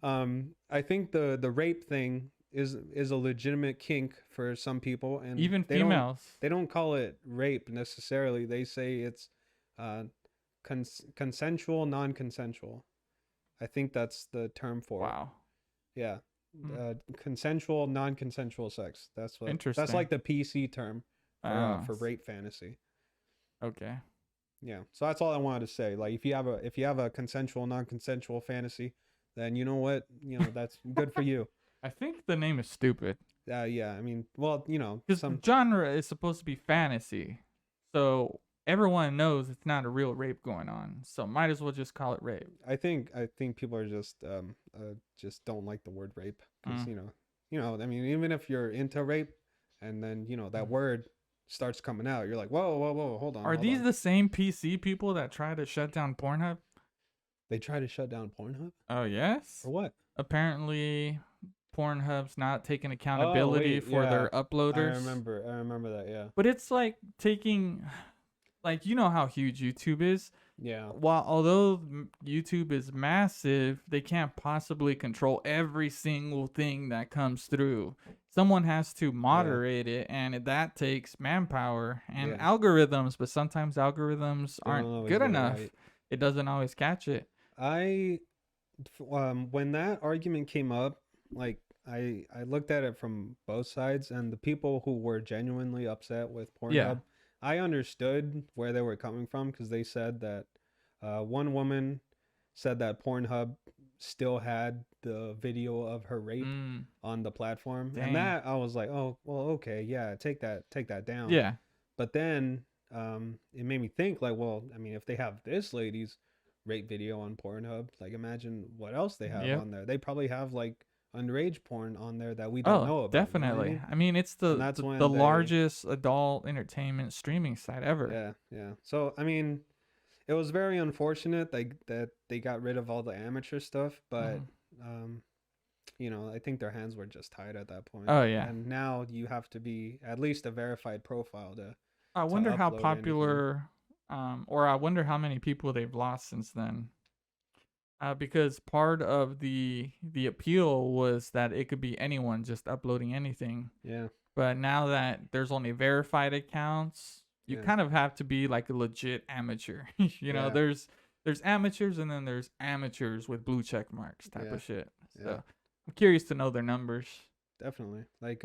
A: I think the rape thing is a legitimate kink for some people, and
B: even females.
A: They don't call it rape necessarily. They say it's consensual, non-consensual. I think that's the term for it.
B: Wow.
A: Yeah. Consensual, non-consensual sex. That's what.
B: Interesting.
A: That's like the PC term for rape fantasy.
B: Okay.
A: Yeah, so that's all I wanted to say. Like, if you have a consensual, non-consensual fantasy, then you know what, that's good for you.
B: I think the name is stupid.
A: Yeah, I mean, well,
B: because genre is supposed to be fantasy, so everyone knows it's not a real rape going on. So might as well just call it rape.
A: I think people are just don't like the word rape, because I mean, even if you're into rape, and then that word starts coming out, you're like, whoa, hold on.
B: Are these the same PC people that try to shut down Pornhub?
A: They try to shut down Pornhub?
B: Oh, yes.
A: For what?
B: Apparently Pornhub's not taking accountability for their uploaders.
A: I remember that, yeah.
B: But it's like taking like, you know how huge YouTube is.
A: Yeah.
B: While although YouTube is massive, they can't possibly control every single thing that comes through. Someone has to moderate it, and that takes manpower and algorithms. But sometimes algorithms aren't good enough. Right. It doesn't always catch it.
A: When that argument came up, like I looked at it from both sides, and the people who were genuinely upset with Pornhub, I understood where they were coming from, because they said that one woman said that Pornhub still had the video of her rape on the platform. Dang. And that I was like, oh, well, okay, yeah, take that down.
B: Yeah.
A: But then it made me think, like, well, I mean, if they have this lady's rape video on Pornhub, like, imagine what else they have on there. They probably have like underage porn on there that we don't know about.
B: Definitely.
A: You know what
B: I mean, it's the largest adult entertainment streaming site ever.
A: Yeah. So I mean, it was very unfortunate that they got rid of all the amateur stuff, but you know, I think their hands were just tied at that point.
B: Oh yeah.
A: And now you have to be at least a verified profile to.
B: I wonder how popular, or I wonder how many people they've lost since then. Because part of the appeal was that it could be anyone just uploading anything.
A: Yeah.
B: But now that there's only verified accounts, you kind of have to be like a legit amateur. You know, there's amateurs, and then there's amateurs with blue check marks type of shit. So I'm curious to know their numbers.
A: Definitely. Like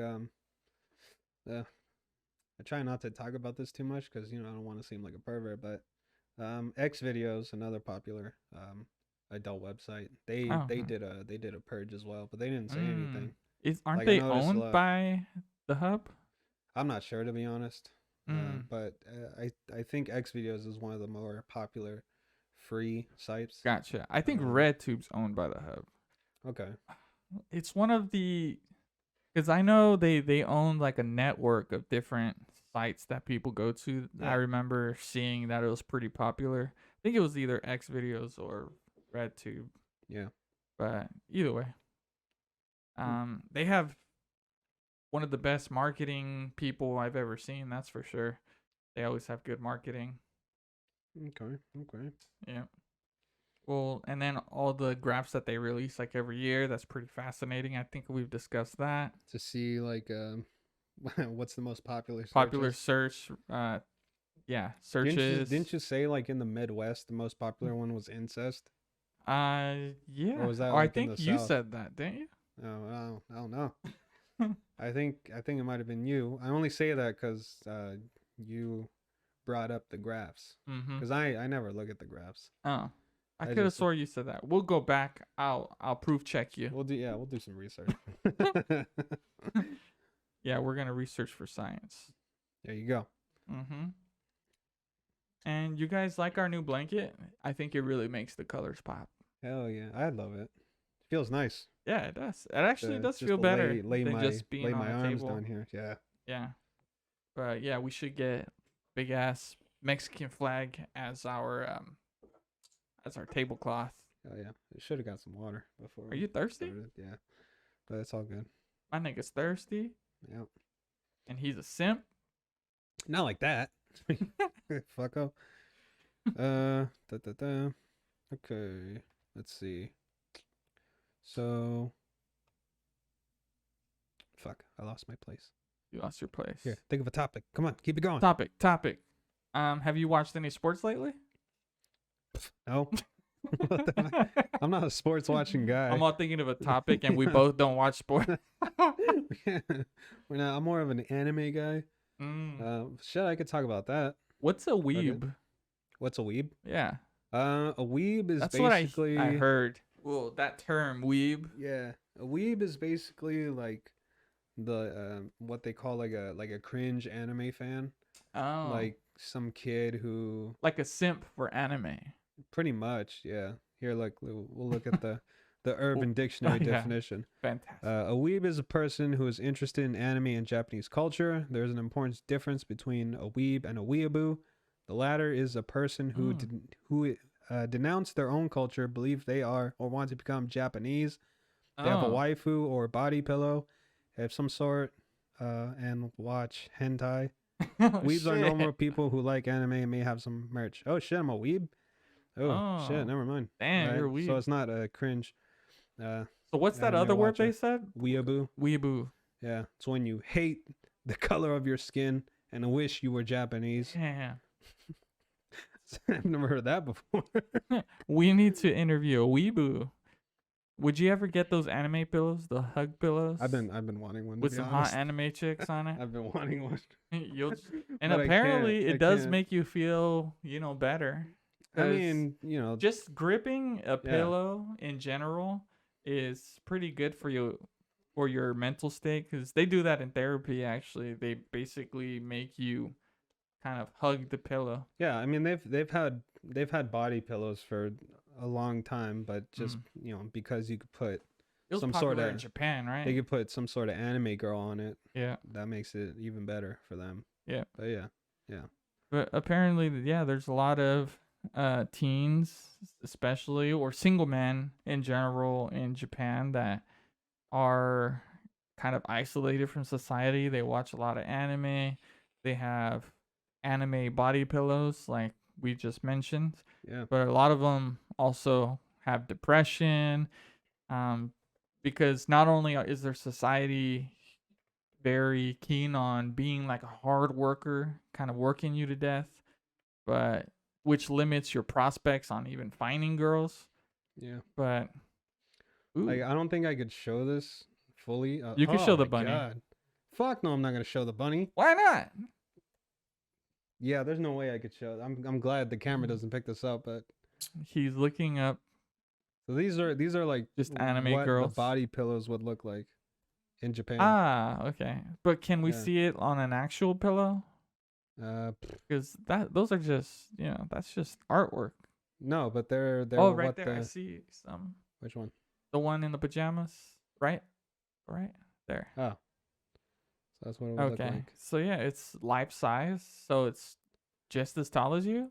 A: I try not to talk about this too much because, you know, I don't want to seem like a pervert, but X Videos, another popular adult website, they did a purge as well, but they didn't say anything.
B: Aren't they owned by the hub?
A: I'm not sure, to be honest. But I think X Videos is one of the more popular free sites.
B: Gotcha. I think RedTube's owned by the hub.
A: Okay.
B: It's one of the, because I know they own like a network of different sites that people go to. I remember seeing that it was pretty popular. I think it was either X Videos or RedTube.
A: Yeah.
B: But either way, they have one of the best marketing people I've ever seen. That's for sure. They always have good marketing.
A: Okay.
B: Yeah. Well, and then all the graphs that they release like every year, that's pretty fascinating. I think we've discussed that.
A: To see like what's the most popular searches?
B: Popular search searches.
A: Didn't you say like in the Midwest the most popular one was incest?
B: Yeah.
A: Or was that
B: I think you said that, didn't you?
A: Oh, I don't know. I think it might have been you. I only say that because you brought up the graphs. Because I never look at the graphs.
B: Oh, I could have swore you said that. We'll go back. I'll proof check you.
A: We'll do some research.
B: Yeah, we're gonna research for science.
A: There you go.
B: And you guys like our new blanket? I think it really makes the colors pop.
A: Hell yeah, I love it. Feels nice.
B: Yeah, it does. It actually does feel better than just being on
A: my
B: the
A: arms
B: table
A: down here. Yeah.
B: Yeah. But yeah, we should get big ass Mexican flag as our tablecloth.
A: Oh yeah, I should have got some water before.
B: Are you thirsty?
A: Yeah, but it's all good.
B: My nigga's thirsty.
A: Yeah.
B: And he's a simp.
A: Not like that. Fucko. Okay. Let's see. So. Fuck. I lost my place.
B: You lost your place.
A: Here, think of a topic. Come on, keep it going.
B: Topic. Have you watched any sports lately?
A: No. I'm not a sports watching guy.
B: I'm not thinking of a topic, and we both don't watch sports.
A: I'm more of an anime guy. Shit, I could talk about that.
B: What's a weeb?
A: Okay. What's a weeb?
B: Yeah.
A: A weeb is
B: That's
A: basically.
B: What I heard. Well, that term weeb.
A: Yeah, a weeb is basically like the what they call like a cringe anime fan.
B: Oh.
A: Like some kid who.
B: Like a simp for anime.
A: Pretty much, yeah. Here, look, we'll look at the Urban Dictionary definition.
B: Fantastic.
A: A weeb is a person who is interested in anime and Japanese culture. There's an important difference between a weeb and a weeaboo. The latter is a person who denounce their own culture, believe they are or want to become Japanese. They have a waifu or body pillow, have some sort, and watch hentai. Weebs are normal people who like anime and may have some merch. Oh shit, I'm a weeb. Oh shit, never mind.
B: Damn, you're a weeb.
A: So it's not a cringe.
B: So what's that other word they said?
A: Weeaboo.
B: Weeaboo.
A: Yeah, it's when you hate the color of your skin and wish you were Japanese.
B: Yeah.
A: I've never heard that before.
B: We need to interview a weeboo. Would you ever get those anime pillows, the hug pillows?
A: I've been wanting one.
B: With some hot anime chicks on it.
A: I've been wanting one.
B: And apparently it does make you feel, better.
A: I mean,
B: just gripping a pillow in general is pretty good for you, for your mental state, because they do that in therapy. Actually, they basically make you kind of hug the pillow.
A: Yeah, I mean they've had body pillows for a long time, but just because you could put some sort of
B: in Japan, right?
A: They could put some sort of anime girl on it.
B: Yeah,
A: that makes it even better for them.
B: Yeah,
A: but yeah.
B: But apparently, there's a lot of teens, especially, or single men in general in Japan that are kind of isolated from society. They watch a lot of anime. They have anime body pillows, like we just mentioned.
A: Yeah.
B: But a lot of them also have depression, because not only is their society very keen on being like a hard worker, kind of working you to death, but which limits your prospects on even finding girls.
A: Yeah.
B: But
A: like, I don't think I could show this fully.
B: You can show the bunny.
A: God. Fuck no, I'm not gonna show the bunny.
B: Why not?
A: Yeah, there's no way I could show. I'm glad the camera doesn't pick this up, but
B: he's looking up.
A: So these are like
B: just anime
A: what
B: girls.
A: The body pillows would look like in Japan.
B: Ah, okay. But can we see it on an actual pillow? Because those are just that's just artwork.
A: No, but they're
B: right there. I see some.
A: Which one?
B: The one in the pajamas, right there.
A: Oh, so that's what it would look like.
B: So yeah, it's life size. So it's just as tall as you.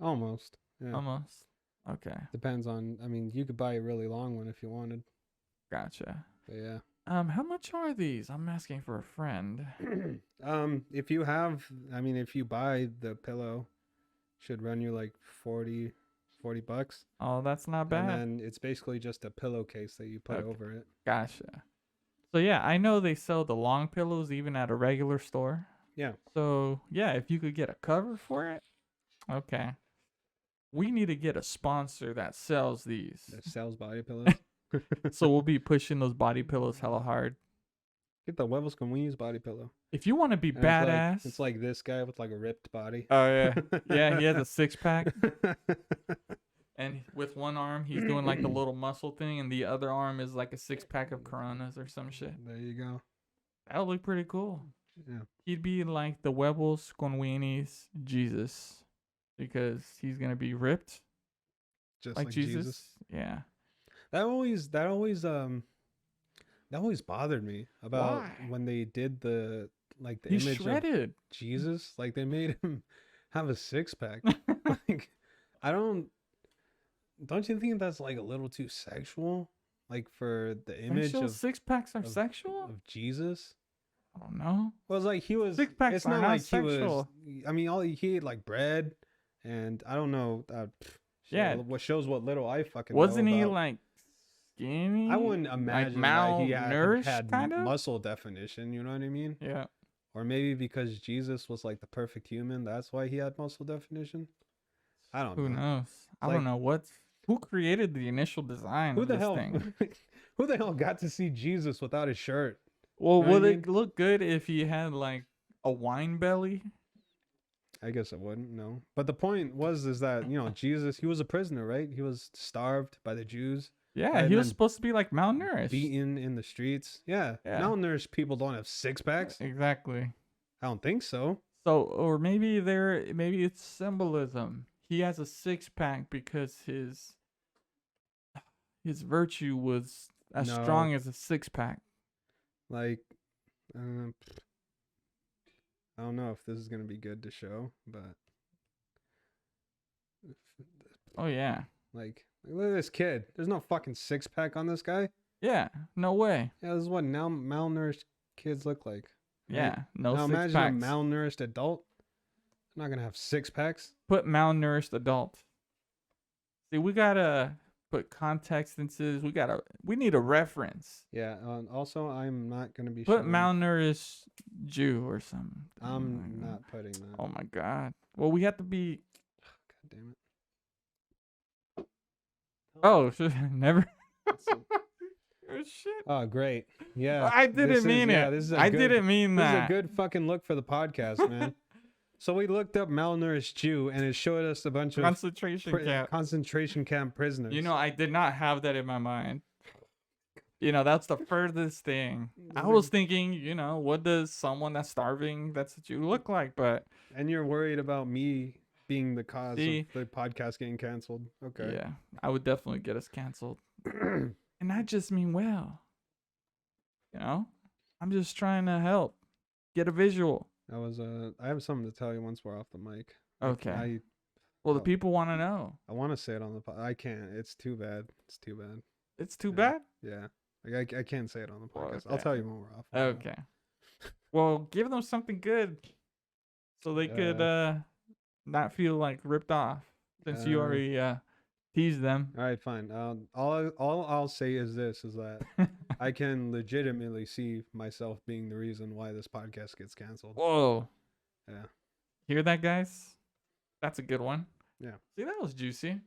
A: Almost. Yeah.
B: Almost. Okay.
A: Depends on. I mean, you could buy a really long one if you wanted.
B: Gotcha.
A: But yeah.
B: How much are these? I'm asking for a friend.
A: If you buy the pillow, should run you like $40.
B: Oh, that's not bad.
A: And then it's basically just a pillowcase that you put over it.
B: Gotcha. So yeah, I know they sell the long pillows even at a regular store.
A: Yeah.
B: So yeah, if you could get a cover for it, okay. We need to get a sponsor that sells these.
A: That sells body pillows.
B: So we'll be pushing those body pillows hella hard.
A: Get the Huevos con Weenies body pillow.
B: If you want to be badass.
A: It's like this guy with like a ripped body.
B: Oh yeah. Yeah, he has a 6-pack. And with one arm, he's doing like the little muscle thing, and the other arm is like a 6-pack of Coronas or some shit.
A: There you go.
B: That would look pretty cool.
A: Yeah.
B: He'd be like the Huevos con Weenies Jesus, because he's gonna be ripped,
A: just like Jesus.
B: Yeah.
A: That always bothered me about when they did the
B: He's
A: image
B: shredded.
A: of Jesus. Like they made him have a 6-pack. Like don't you think that's like a little too sexual? Like for the image of
B: 6-packs are sexual
A: of Jesus.
B: I don't know.
A: Well, it's like he was.
B: 6-packs
A: it's
B: are
A: not
B: not
A: like
B: sexual.
A: He was. I mean, he ate like bread, and I don't know.
B: Yeah.
A: What shows what little I fucking
B: wasn't
A: know
B: he
A: about.
B: like skinny?
A: I wouldn't imagine
B: like
A: that he
B: malnourished,
A: had
B: kind of
A: muscle definition. You know what I mean?
B: Yeah.
A: Or maybe because Jesus was like the perfect human, that's why he had muscle definition. I don't know.
B: Who knows? I don't know who created the initial design.
A: Who
B: of
A: the
B: this
A: hell?
B: Thing?
A: Who the hell got to see Jesus without his shirt?
B: Well, would it look good if he had like a wine belly?
A: I guess it wouldn't. No, but the point is that Jesus, he was a prisoner, right? He was starved by the Jews.
B: Yeah, he was supposed to be like malnourished,
A: beaten in the streets. Yeah. Malnourished people don't have 6-packs.
B: Exactly.
A: I don't think so.
B: So, or maybe it's symbolism. He has a 6-pack because his virtue was as strong as a 6-pack.
A: Like, I don't know if this is gonna be good to show, but
B: oh yeah,
A: like look at this kid. There's no fucking 6-pack on this guy.
B: Yeah, no way.
A: Yeah, this is what now malnourished kids look like.
B: Yeah, no
A: now
B: 6
A: imagine
B: packs.
A: a malnourished adult. I'm not gonna have 6 packs.
B: Put malnourished adult. See, we gotta put context into this. We need a reference.
A: Yeah. Also, I'm not gonna be
B: Put
A: showing.
B: malnourished Jew or something.
A: I'm not putting that.
B: Oh my god. Well, we have to be.
A: God damn it.
B: Oh, never.
A: Oh shit. Oh great. Yeah.
B: I didn't mean it.
A: Yeah,
B: I didn't mean that.
A: This is a good fucking look for the podcast, man. So we looked up malnourished Jew, and it showed us a bunch of concentration camp prisoners.
B: You know, I did not have that in my mind. You know, that's the furthest thing. I was thinking, you know, what does someone that's starving, that's a Jew, look like? But
A: and you're worried about me being the cause of the podcast getting canceled. Okay.
B: Yeah, I would definitely get us canceled. And I just mean well. You know, I'm just trying to help. Get a visual.
A: I have something to tell you once we're off the mic.
B: Okay. Well, the people want to know.
A: I want to say it on the I can't. It's too bad. It's too bad.
B: It's too bad?
A: Yeah. Like I can't say it on the podcast. Okay. I'll tell you when we're off.
B: Okay. Well, give them something good so they could not feel like ripped off since you already teased them.
A: All right, fine. All I'll say is this: is that I can legitimately see myself being the reason why this podcast gets canceled.
B: Whoa.
A: Yeah.
B: Hear that, guys? That's a good one.
A: Yeah.
B: See, that was juicy.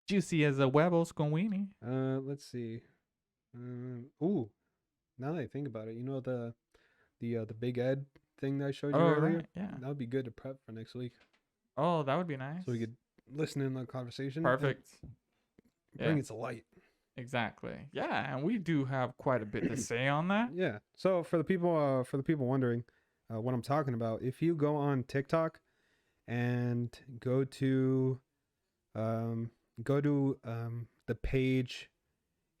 B: Juicy as a Huevos con Weenie.
A: Let's see. Ooh. Now that I think about it, you know the Big Ed thing that I showed you earlier?
B: Right. Yeah.
A: That would be good to prep for next week.
B: Oh, that would be nice.
A: So we could listen in the conversation.
B: Perfect.
A: Bring it to light.
B: Exactly. Yeah, and we do have quite a bit to say on that.
A: Yeah. So for the people wondering what I'm talking about, if you go on TikTok and go to the page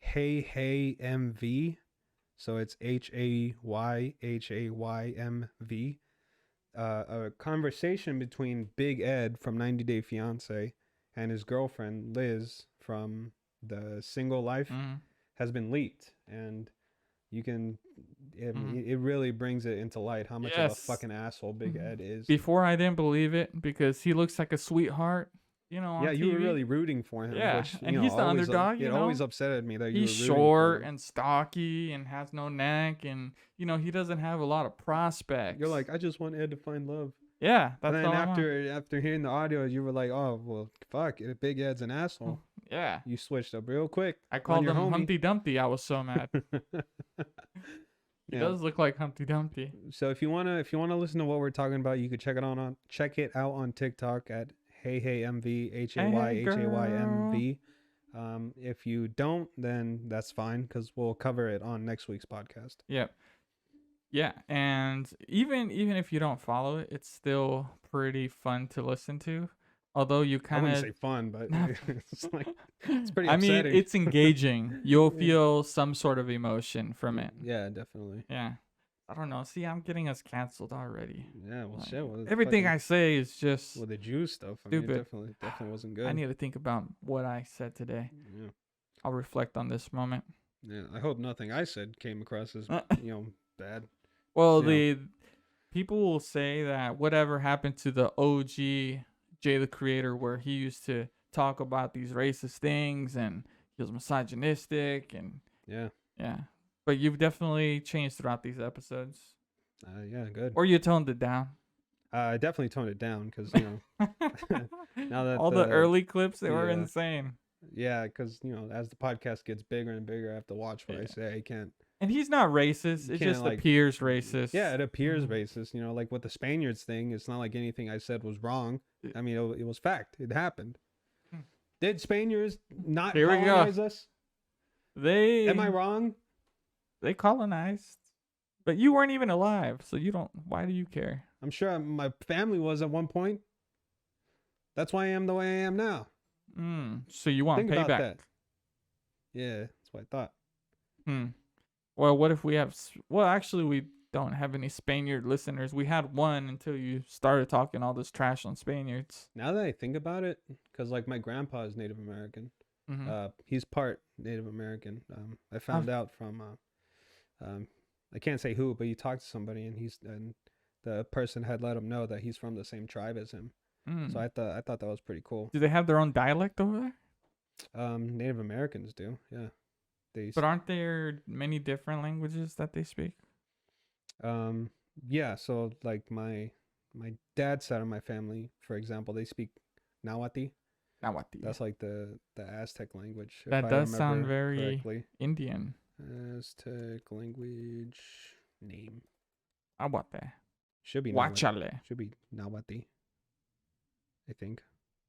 A: Hey MV, so it's HAYMV. A conversation between Big Ed from 90 Day Fiance and his girlfriend Liz from the Single Life has been leaked, and you can it really brings it into light how much of a fucking asshole Big Ed is.
B: Before I didn't believe it because he looks like a sweetheart, you know. On
A: you
B: TV.
A: were really rooting for him.
B: Yeah,
A: which,
B: and he's the underdog.
A: It always upsetted me that you were rooting
B: short
A: for him.
B: and stocky and has no neck, and you know he doesn't have a lot of prospects.
A: You're like, I just want Ed to find love.
B: Yeah, that's
A: and then
B: all
A: after hearing the audio, you were like, oh well, fuck, Big Ed's an asshole.
B: Yeah,
A: you switched up real quick.
B: I called him Humpty Dumpty. I was so mad. He does look like Humpty Dumpty.
A: So if you wanna listen to what we're talking about, you could check it out on TikTok at HeyMV HAYMV. If you don't, then that's fine because we'll cover it on next week's podcast.
B: Yep. Yeah, and even if you don't follow it, it's still pretty fun to listen to. Although you kind of
A: I wouldn't say fun, but it's like it's pretty upsetting.
B: I mean, it's engaging. You'll feel some sort of emotion from it.
A: Yeah, definitely.
B: Yeah. I don't know. See, I'm getting us canceled already.
A: Yeah, well, shit. Well,
B: everything I say is just
A: the Jew stuff.
B: Stupid.
A: I mean, it definitely wasn't good.
B: I need to think about what I said today.
A: Yeah.
B: I'll reflect on this moment.
A: Yeah, I hope nothing I said came across as bad.
B: Well, people will say that whatever happened to the OG JTheCreator, where he used to talk about these racist things and he was misogynistic and yeah. But you've definitely changed throughout these episodes.
A: Yeah, good.
B: Or you toned it down.
A: I definitely toned it down because now that
B: all the early clips they were insane.
A: Yeah, because as the podcast gets bigger and bigger, I have to watch what I say. I can't.
B: And he's not racist. It just appears racist.
A: Yeah, it appears racist. Like with the Spaniards thing, it's not like anything I said was wrong. I mean, it was fact. It happened. Did Spaniards not colonize us? Am I wrong?
B: They colonized. But you weren't even alive, so you don't. Why do you care?
A: I'm sure my family was at one point. That's why I am the way I am now.
B: So you want payback? About that.
A: Yeah, that's what I thought.
B: Well, what if we have... Well, actually, we don't have any Spaniard listeners. We had one until you started talking all this trash on Spaniards.
A: Now that I think about it, because like my grandpa is Native American. He's part Native American. I found out from I can't say who, but he talked to somebody, and the person had let him know that he's from the same tribe as him. So I thought that was pretty cool.
B: Do they have their own dialect over
A: there? Native Americans do, yeah.
B: But aren't there many different languages that they speak?
A: Yeah. So like my dad's side of my family, for example, they speak Nahuatl. That's like the Aztec language.
B: That does sound very correctly. Indian.
A: Aztec language name.
B: Nahuatl.
A: Should be Nahuatl. Should be Nahuatl. I think.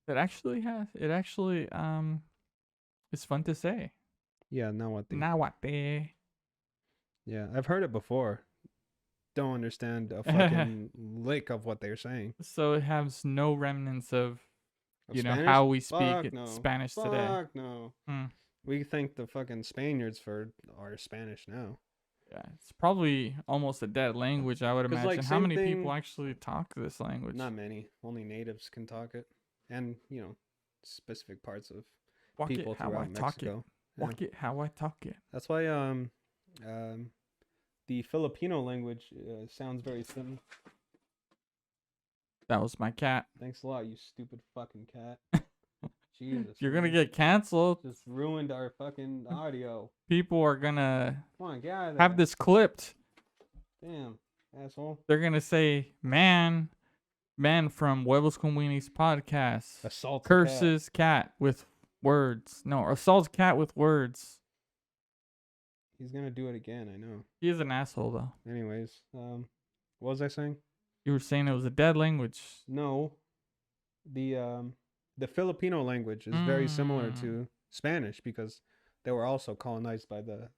B: It actually it's fun to say.
A: Yeah, Nahuatl.
B: Nahuatl.
A: Yeah, I've heard it before. Don't understand a fucking lick of what they're saying.
B: So it has no remnants of Spanish? How we speak Spanish today.
A: Fuck no. We thank the fucking Spaniards for our Spanish now.
B: Yeah, it's probably almost a dead language, I would imagine. Like, how many people actually talk this language?
A: Not many. Only natives can talk it. And, specific parts of people throughout Mexico.
B: Walk it how I talk it.
A: That's why the Filipino language sounds very similar.
B: That was my cat.
A: Thanks a lot, you stupid fucking cat. Jesus.
B: You're going to get canceled.
A: Just ruined our fucking audio.
B: People are going to
A: have
B: this clipped.
A: Damn, asshole.
B: They're going to say, man from Huevos con Weenies podcast
A: assaults
B: curses cat with words. No, assaults cat with words.
A: He's going to do it again, I know.
B: He is an asshole, though.
A: Anyways, what was I saying?
B: You were saying it was a dead language.
A: No. The Filipino language is very similar to Spanish because they were also colonized by the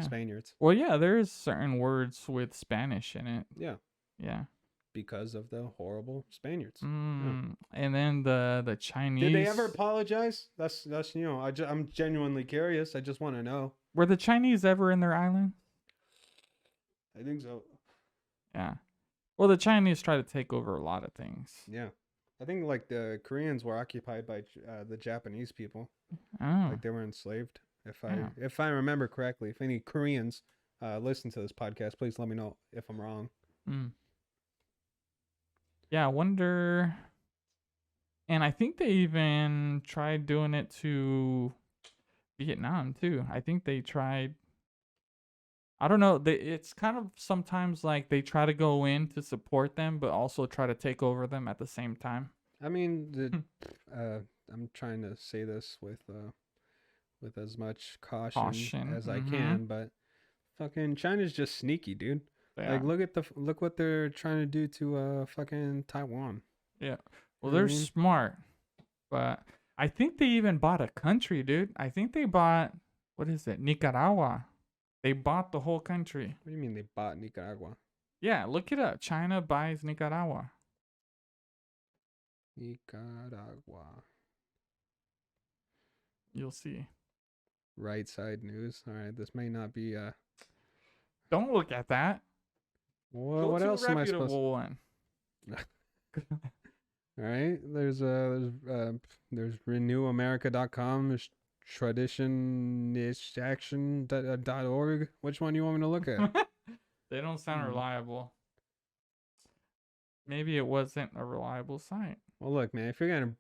A: Spaniards.
B: Well, yeah, there is certain words with Spanish in it.
A: Yeah.
B: Yeah.
A: Because of the horrible Spaniards.
B: Yeah. And then the Chinese.
A: Did they ever apologize? That's I'm genuinely curious. I just want to know.
B: Were the Chinese ever in their island?
A: I think so.
B: Yeah. Well, the Chinese try to take over a lot of things.
A: Yeah. I think like the Koreans were occupied by the Japanese people.
B: Oh.
A: Like they were enslaved. If I remember correctly, if any Koreans listen to this podcast, please let me know if I'm wrong.
B: Yeah, I wonder. And I think they even tried doing it to Vietnam too. I think they tried. I don't know. It's kind of sometimes like they try to go in to support them, but also try to take over them at the same time.
A: I mean, I'm trying to say this with as much caution as I can, but fucking China's just sneaky, dude. Like, look what they're trying to do to fucking Taiwan.
B: Yeah. Well, they're smart, but I think they even bought a country, dude. I think they bought, what is it, Nicaragua. They bought the whole country.
A: What do you mean they bought Nicaragua?
B: Yeah, look it up. China buys Nicaragua.
A: Nicaragua.
B: You'll see.
A: Right side news. All right, this may not be
B: Don't look at that.
A: What else am I supposed to?
B: One.
A: All right, there's renewamerica.com. There's traditionishaction.org. Which one do you want me to look at?
B: They don't sound reliable. Maybe it wasn't a reliable site.
A: Well, look, man, if you're gonna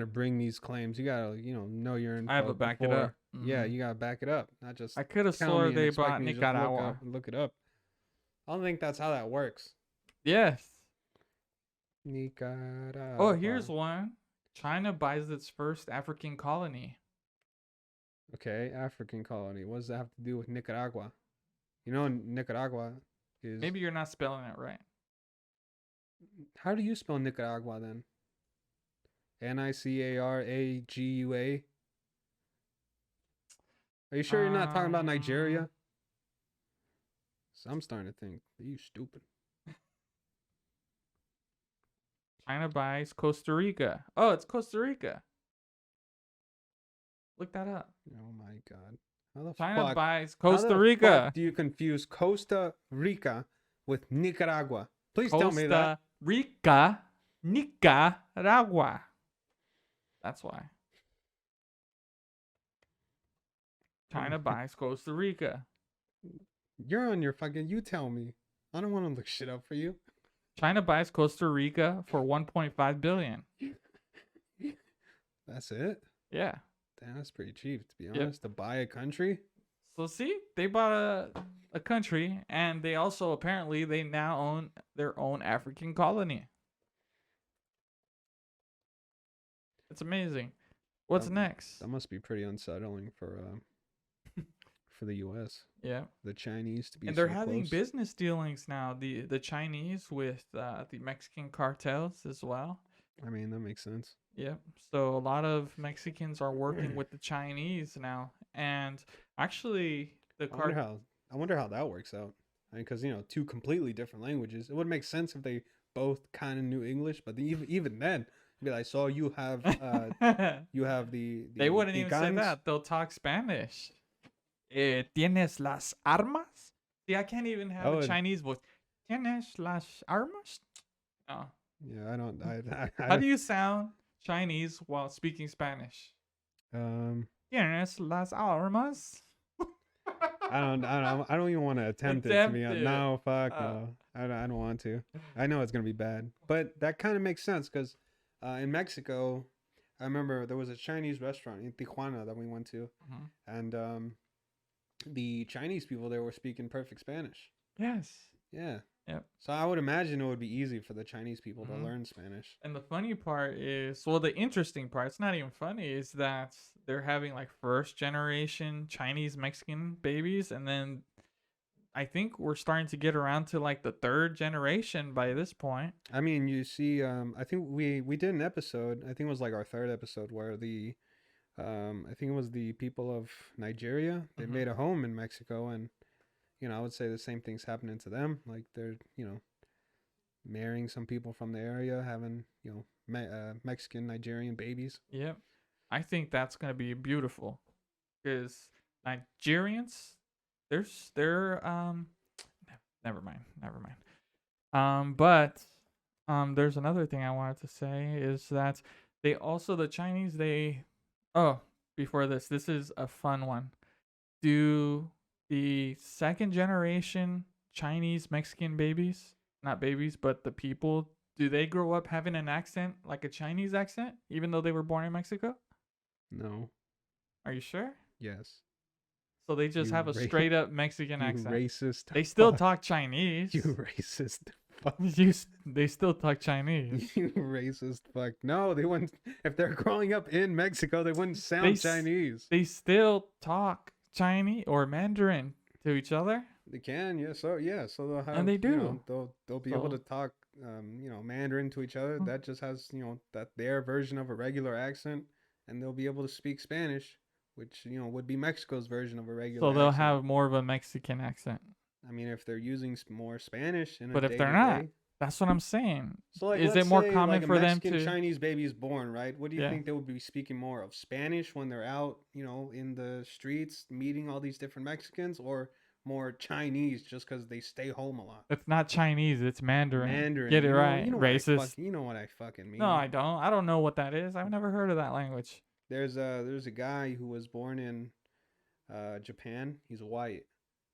A: bring these claims, you gotta know your info.
B: I have to back it up.
A: Yeah, you gotta back it up, not just.
B: I could have sworn they bought Nicaragua.
A: Look it up. I don't think that's how that works.
B: Yes.
A: Nicaragua.
B: Oh, here's one. China buys its first African colony.
A: Okay, African colony. What does that have to do with Nicaragua? Nicaragua is...
B: Maybe you're not spelling it right.
A: How do you spell Nicaragua then? Nicaragua? Are you sure you're not talking about Nigeria? So I'm starting to think, are you stupid?
B: China buys Costa Rica. Oh, it's Costa Rica. Look that up.
A: Oh my God. How the
B: China buys Costa Rica.
A: Fuck do you confuse Costa Rica with Nicaragua? Please tell me that.
B: Costa Rica, Nicaragua. That's why. China buys Costa Rica.
A: You're on your fucking. You tell me. I don't want to look shit up for you.
B: China buys Costa Rica for 1.5 billion.
A: That's it?
B: Yeah.
A: Damn, that's pretty cheap, to be
B: Yep.
A: honest. To buy a country?
B: So see, they bought a country, and they also apparently they now own their own African colony. It's amazing. What's next?
A: That must be pretty unsettling for the U.S.
B: Yeah.
A: The Chinese to be.
B: And they're
A: so
B: having
A: close.
B: business dealings now. The Chinese with the Mexican cartels as well.
A: I mean, that makes sense.
B: Yeah. So a lot of Mexicans are working with the Chinese now, and actually
A: I wonder how that works out. I mean, because two completely different languages. It would make sense if they both kind of knew English, but even then, be like, so you have the
B: they wouldn't
A: the
B: even
A: guns?
B: say that. They'll talk Spanish. ¿Tienes las armas? See, I can't even have a Chinese voice. ¿Tienes las armas? No.
A: Yeah, I don't.
B: How do you sound Chinese while speaking Spanish? ¿Tienes las armas?
A: I don't even want to attempt it. To be honest. No, fuck no. I don't want to. I know it's gonna be bad, but that kind of makes sense because in Mexico, I remember there was a Chinese restaurant in Tijuana that we went to, and the Chinese people there were speaking perfect Spanish.
B: Yes.
A: Yeah.
B: Yep.
A: So I would imagine it would be easy for the Chinese people to learn Spanish.
B: And the funny part is, well, the interesting part, it's not even funny, is that they're having like first generation Chinese Mexican babies, and then I think we're starting to get around to like the third generation by this point.
A: I mean, you see, I think we did an episode, I think it was like our third episode, where I think it was the people of Nigeria, they made a home in Mexico, and I would say the same thing's happening to them. Like they're, marrying some people from the area, having, Mexican, Nigerian babies.
B: Yep. I think that's going to be beautiful because Nigerians, they're never mind. But there's another thing I wanted to say is that the Chinese, before this is a fun one. Do the second generation Chinese Mexican babies, not babies, but the people, do they grow up having an accent like a Chinese accent, even though they were born in Mexico?
A: No.
B: Are you sure?
A: Yes.
B: So they just have a straight up Mexican accent.
A: Racist.
B: They still talk Chinese.
A: You racist fuck.
B: They still talk Chinese.
A: You racist fuck. No, they wouldn't. If they're growing up in Mexico, they wouldn't sound Chinese.
B: They still talk Chinese or Mandarin to each other.
A: They can, yeah. So they'll have,
B: and they do.
A: They'll be able to talk, Mandarin to each other. That just has, that their version of a regular accent, and they'll be able to speak Spanish, which would be Mexico's version of a regular.
B: So they'll have more of a Mexican accent.
A: I mean, if they're using more Spanish,
B: but if they're not, that's what I'm saying.
A: So, like,
B: is it more common for them to?
A: Chinese baby is born, right? What do you think they would be speaking more of? Spanish when they're out, in the streets meeting all these different Mexicans, or more Chinese just because they stay home a lot?
B: It's not Chinese. It's Mandarin.
A: Mandarin.
B: Get it right. Racist.
A: You know what I fucking mean.
B: No, I don't. I don't know what that is. I've never heard of that language.
A: There's a guy who was born in Japan. He's white,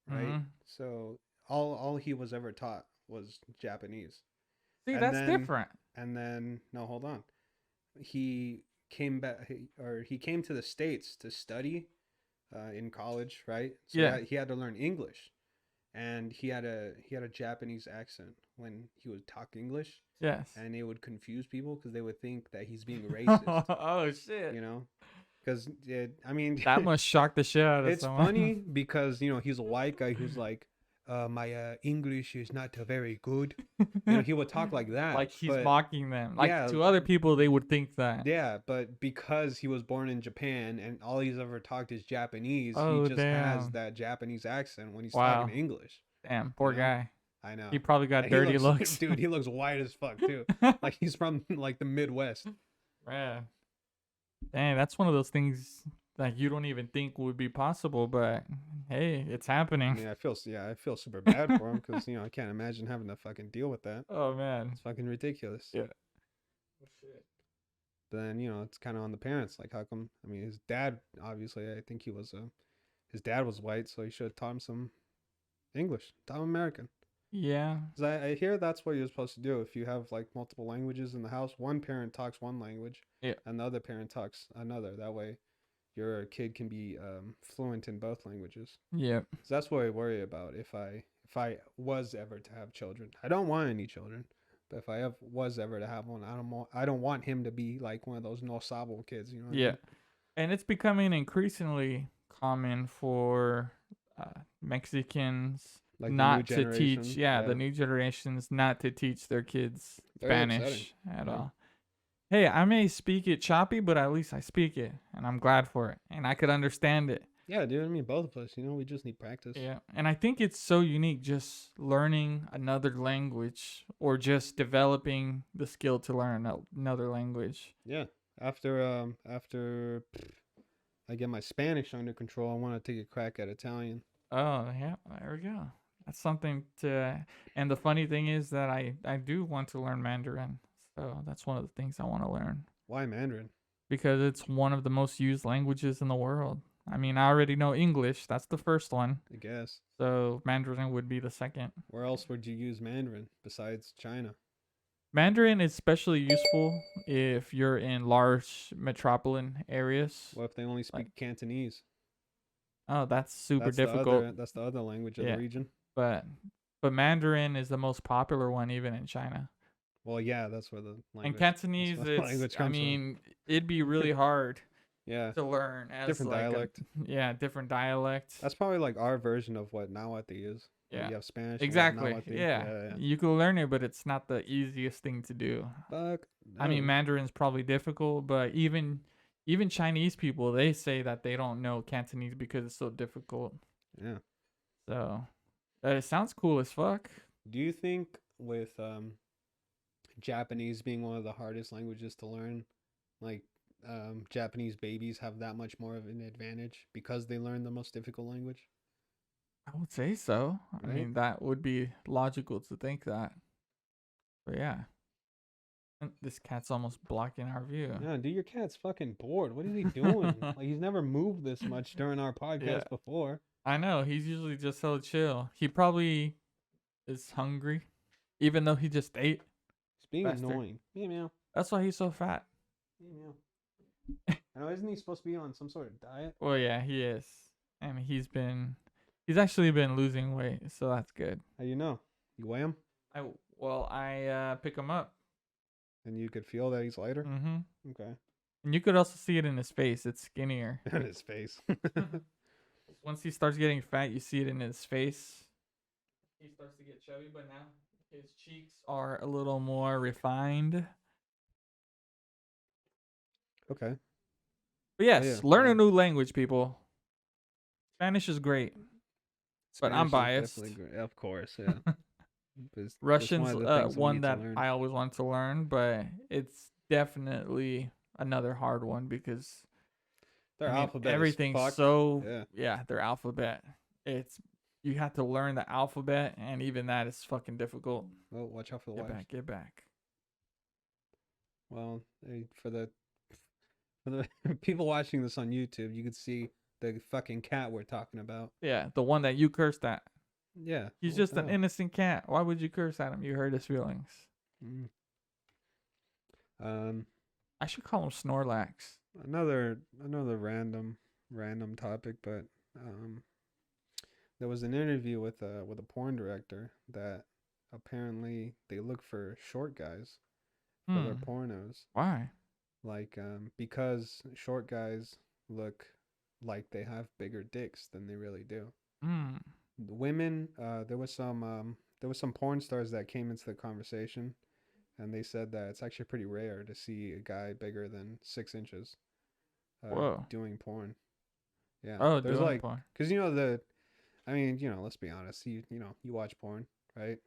A: right? So all he was ever taught was Japanese.
B: See, that's different.
A: And then no, hold on. He came back, he came to the States to study in college, right? So he had to learn English, and he had a Japanese accent when he would talk English.
B: Yes.
A: And it would confuse people because they would think that he's being racist.
B: Oh shit.
A: Because I mean,
B: that must shock the shit out of someone.
A: It's funny because he's a white guy who's like, my English is not very good. He would talk like that,
B: like he's mocking them. Like to other people, they would think that.
A: Yeah, but because he was born in Japan and all he's ever talked is Japanese, he just has that Japanese accent when he's talking English.
B: Damn, poor guy.
A: I know.
B: He probably got dirty looks.
A: Dude, he looks white as fuck too. Like he's from like the Midwest.
B: Yeah. Dang, that's one of those things like you don't even think would be possible, but hey, it's happening.
A: I mean, I feel super bad for him because I can't imagine having to fucking deal with that.
B: Oh man,
A: it's fucking ridiculous.
B: Yeah. Oh, shit.
A: But then it's kind of on the parents. Like, how come? I mean, his dad obviously, I think his dad was white, so he should have taught him some English. I'm American.
B: Yeah.
A: Because I hear that's what you're supposed to do. If you have like multiple languages in the house, one parent talks one language, and the other parent talks another. That way, your kid can be fluent in both languages.
B: Yeah.
A: So that's what I worry about if I was ever to have children. I don't want any children, but if I was ever to have one, I don't want him to be like one of those no sabo kids. You know what I mean?
B: And it's becoming increasingly common for Mexicans
A: Like
B: not to teach. The new generations not to teach their kids Spanish at all. Hey, I may speak it choppy, but at least I speak it, and I'm glad for it, and I could understand it.
A: Yeah, dude. I mean, both of us. You know, we just need practice.
B: Yeah, and I think it's so unique just learning another language or just developing the skill to learn another language.
A: Yeah. After I get my Spanish under control, I want to take a crack at Italian.
B: Oh, yeah. There we go. That's something to... And the funny thing is that I do want to learn Mandarin. So that's one of the things I want to learn.
A: Why Mandarin?
B: Because it's one of the most used languages in the world. I mean, I already know English. That's the first one.
A: I guess.
B: So Mandarin would be the second.
A: Where else would you use Mandarin besides China?
B: Mandarin is especially useful if you're in large metropolitan areas.
A: What if they only speak Cantonese?
B: Oh, that's super difficult.
A: That's the other language of the region.
B: But Mandarin is the most popular one even in China.
A: Well, yeah, that's where the language.
B: And Cantonese, it'd be really hard. To learn as
A: different dialect.
B: Different dialect.
A: That's probably like our version of what Nahuatl is.
B: Yeah,
A: you have Spanish.
B: Exactly. Yeah. You can learn it, but it's not the easiest thing to do.
A: Fuck. No.
B: I mean, Mandarin's probably difficult, but even Chinese people, they say that they don't know Cantonese because it's so difficult.
A: Yeah.
B: So, it sounds cool as fuck.
A: Do you think with Japanese being one of the hardest languages to learn, like Japanese babies have that much more of an advantage because they learn the most difficult language?
B: I would say so.
A: Right?
B: I mean, that would be logical to think that. But yeah. This cat's almost blocking our view.
A: Yeah, dude, your cat's fucking bored. What is he doing? Like, he's never moved this much during our podcast before.
B: I know. He's usually just so chill. He probably is hungry, even though he just ate.
A: He's being annoying. Meow, meow.
B: That's why he's so fat.
A: Meow, meow. I know, isn't he supposed to be on some sort of diet?
B: Well, yeah, he is. And he's actually been losing weight, so that's good.
A: How you know? You weigh him?
B: I pick him up.
A: And you could feel that he's lighter?
B: Mm-hmm.
A: Okay.
B: And you could also see it in his face. It's skinnier.
A: In his face.
B: Once he starts getting fat, you see it in his face. He starts to get chubby, but now his cheeks are a little more refined.
A: Okay.
B: But yes, learn a new language, people. Spanish is great. But I'm biased.
A: Of course, yeah.
B: Russian's one that I always wanted to learn, but it's definitely another hard one because
A: their alphabet
B: everything's their alphabet. You have to learn the alphabet, and even that is fucking difficult.
A: Well, watch out for the wives.
B: Get back.
A: Well, for the people watching this on YouTube, you could see the fucking cat we're talking about.
B: Yeah, the one that you cursed at.
A: Yeah.
B: He's just an innocent cat. Why would you curse at him? You hurt his feelings. I should call him Snorlax.
A: Another random topic, but there was an interview with a porn director that apparently they look for short guys for their pornos.
B: Why?
A: Like because short guys look like they have bigger dicks than they really do. The women, there was some porn stars that came into the conversation, and they said that it's actually pretty rare to see a guy bigger than 6 inches doing porn. Yeah.
B: Oh, there's doing porn.
A: Because let's be honest. You watch porn, right?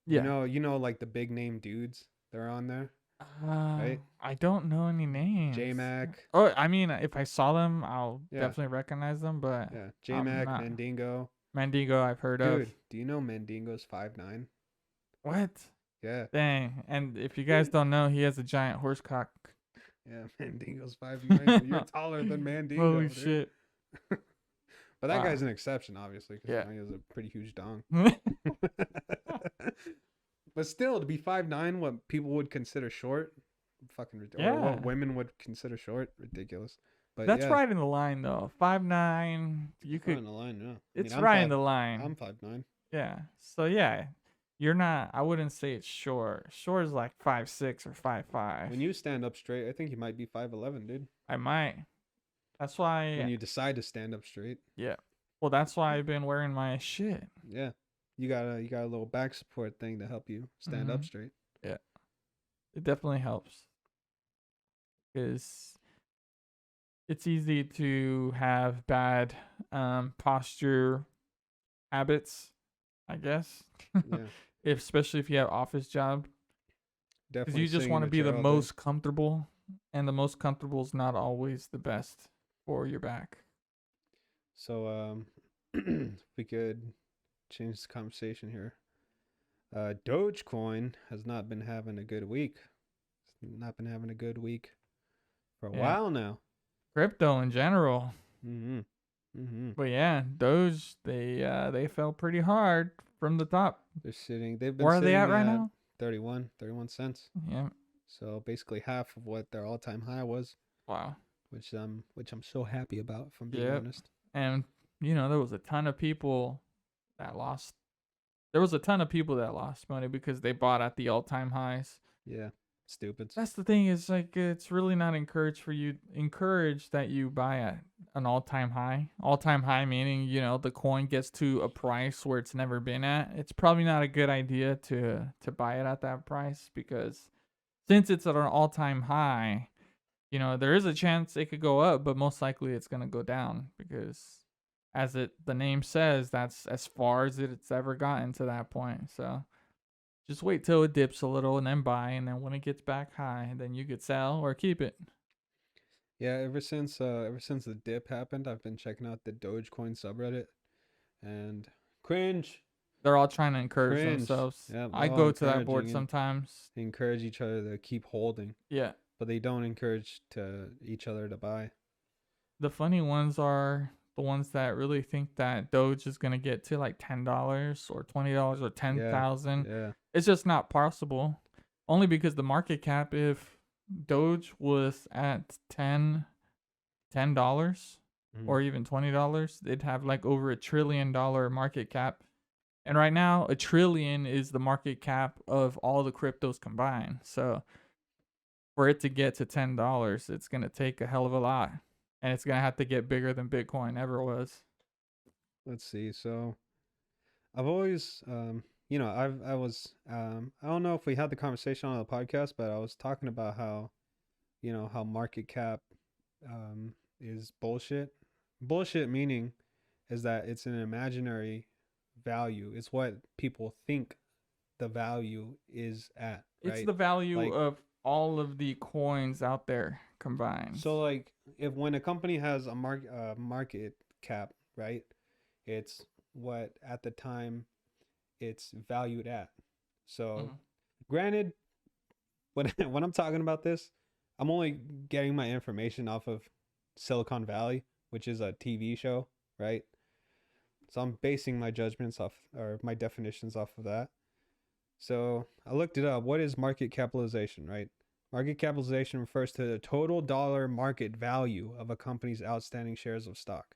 B: Yeah.
A: You know, like the big name dudes, they're on there. Right?
B: I don't know any names.
A: J-Mac.
B: Oh, I mean, if I saw them, I'll definitely recognize them. But
A: yeah, J-Mac, Mandingo.
B: Mandingo, I've heard of.
A: Dude, do you know Mandingo's 5'9"?
B: What?
A: Yeah.
B: Dang. And if you guys don't know, he has a giant horse cock.
A: Yeah, Mandingo's 5'9". You're taller than Mandingo.
B: Holy shit.
A: But that guy's an exception, obviously, because
B: Yeah.
A: he has a pretty huge dong. But still, to be 5'9", what people would consider short, fucking ridiculous. Or what women would consider short, ridiculous. But
B: that's right in the line, though. 5'9", you could.
A: Right in the line, yeah.
B: It's right in the line.
A: I'm 5'9".
B: Yeah. So yeah, you're not. I wouldn't say it's short. Short is like 5'6" or 5'5".
A: When you stand up straight, I think you might be 5'11", dude.
B: I might. That's why.
A: When you decide to stand up straight.
B: Yeah. Well, that's why I've been wearing my shit.
A: Yeah. You got a little back support thing to help you stand up straight.
B: Yeah. It definitely helps. Because it's easy to have bad posture habits, I guess.
A: Yeah.
B: Especially if you have office job. Because you just want to be the most comfortable, and the most comfortable is not always the best for your back.
A: So we could change the conversation here. Dogecoin has not been having a good week. It's not been having a good week for a while now.
B: Crypto in general.
A: But
B: yeah, Doge, they fell pretty hard from the top.
A: They've been
B: Where are they at right now?
A: 31 cents.
B: Yeah.
A: So basically half of what their all-time high was.
B: Wow.
A: Which I'm so happy about, if I'm being honest.
B: And there was a ton of people that lost. There was a ton of people that lost money because they bought at the all-time highs.
A: Yeah. Stupid.
B: That's the thing, is like, it's really not encouraged that you buy at an all-time high. All-time high meaning, the coin gets to a price where it's never been at. It's probably not a good idea to buy it at that price, because since it's at an all-time high, there is a chance it could go up, but most likely it's going to go down, because the name says, that's as far as it's ever gotten to that point. So just wait till it dips a little and then buy, and then when it gets back high, then you could sell or keep it.
A: Yeah, ever since the dip happened, I've been checking out the Dogecoin subreddit, and cringe.
B: They're all trying to encourage themselves.
A: Yeah,
B: I go to that board sometimes.
A: They encourage each other to keep holding.
B: Yeah.
A: But they don't encourage each other to buy.
B: The funny ones are the ones that really think that Doge is going to get to like $10 or $20 or 10,000.
A: Yeah.
B: It's just not possible. Only because the market cap, if Doge was at $10 or even $20, they'd have like over $1 trillion market cap. And right now, $1 trillion is the market cap of all the cryptos combined. So for it to get to $10, it's going to take a hell of a lot. And it's going to have to get bigger than Bitcoin ever was.
A: Let's see. So I've always, I don't know if we had the conversation on the podcast, but I was talking about how market cap is bullshit. Bullshit meaning is that it's an imaginary value. It's what people think the value is at. Right?
B: It's the value of all of the coins out there combined.
A: So like, when a company has a market cap, right, it's what at the time it's valued at. So granted, when I'm talking about this, I'm only getting my information off of Silicon Valley, which is a TV show, right? So I'm basing my judgments off, or my definitions off of that. So I looked it up. What is market capitalization, right? Market capitalization refers to the total dollar market value of a company's outstanding shares of stock.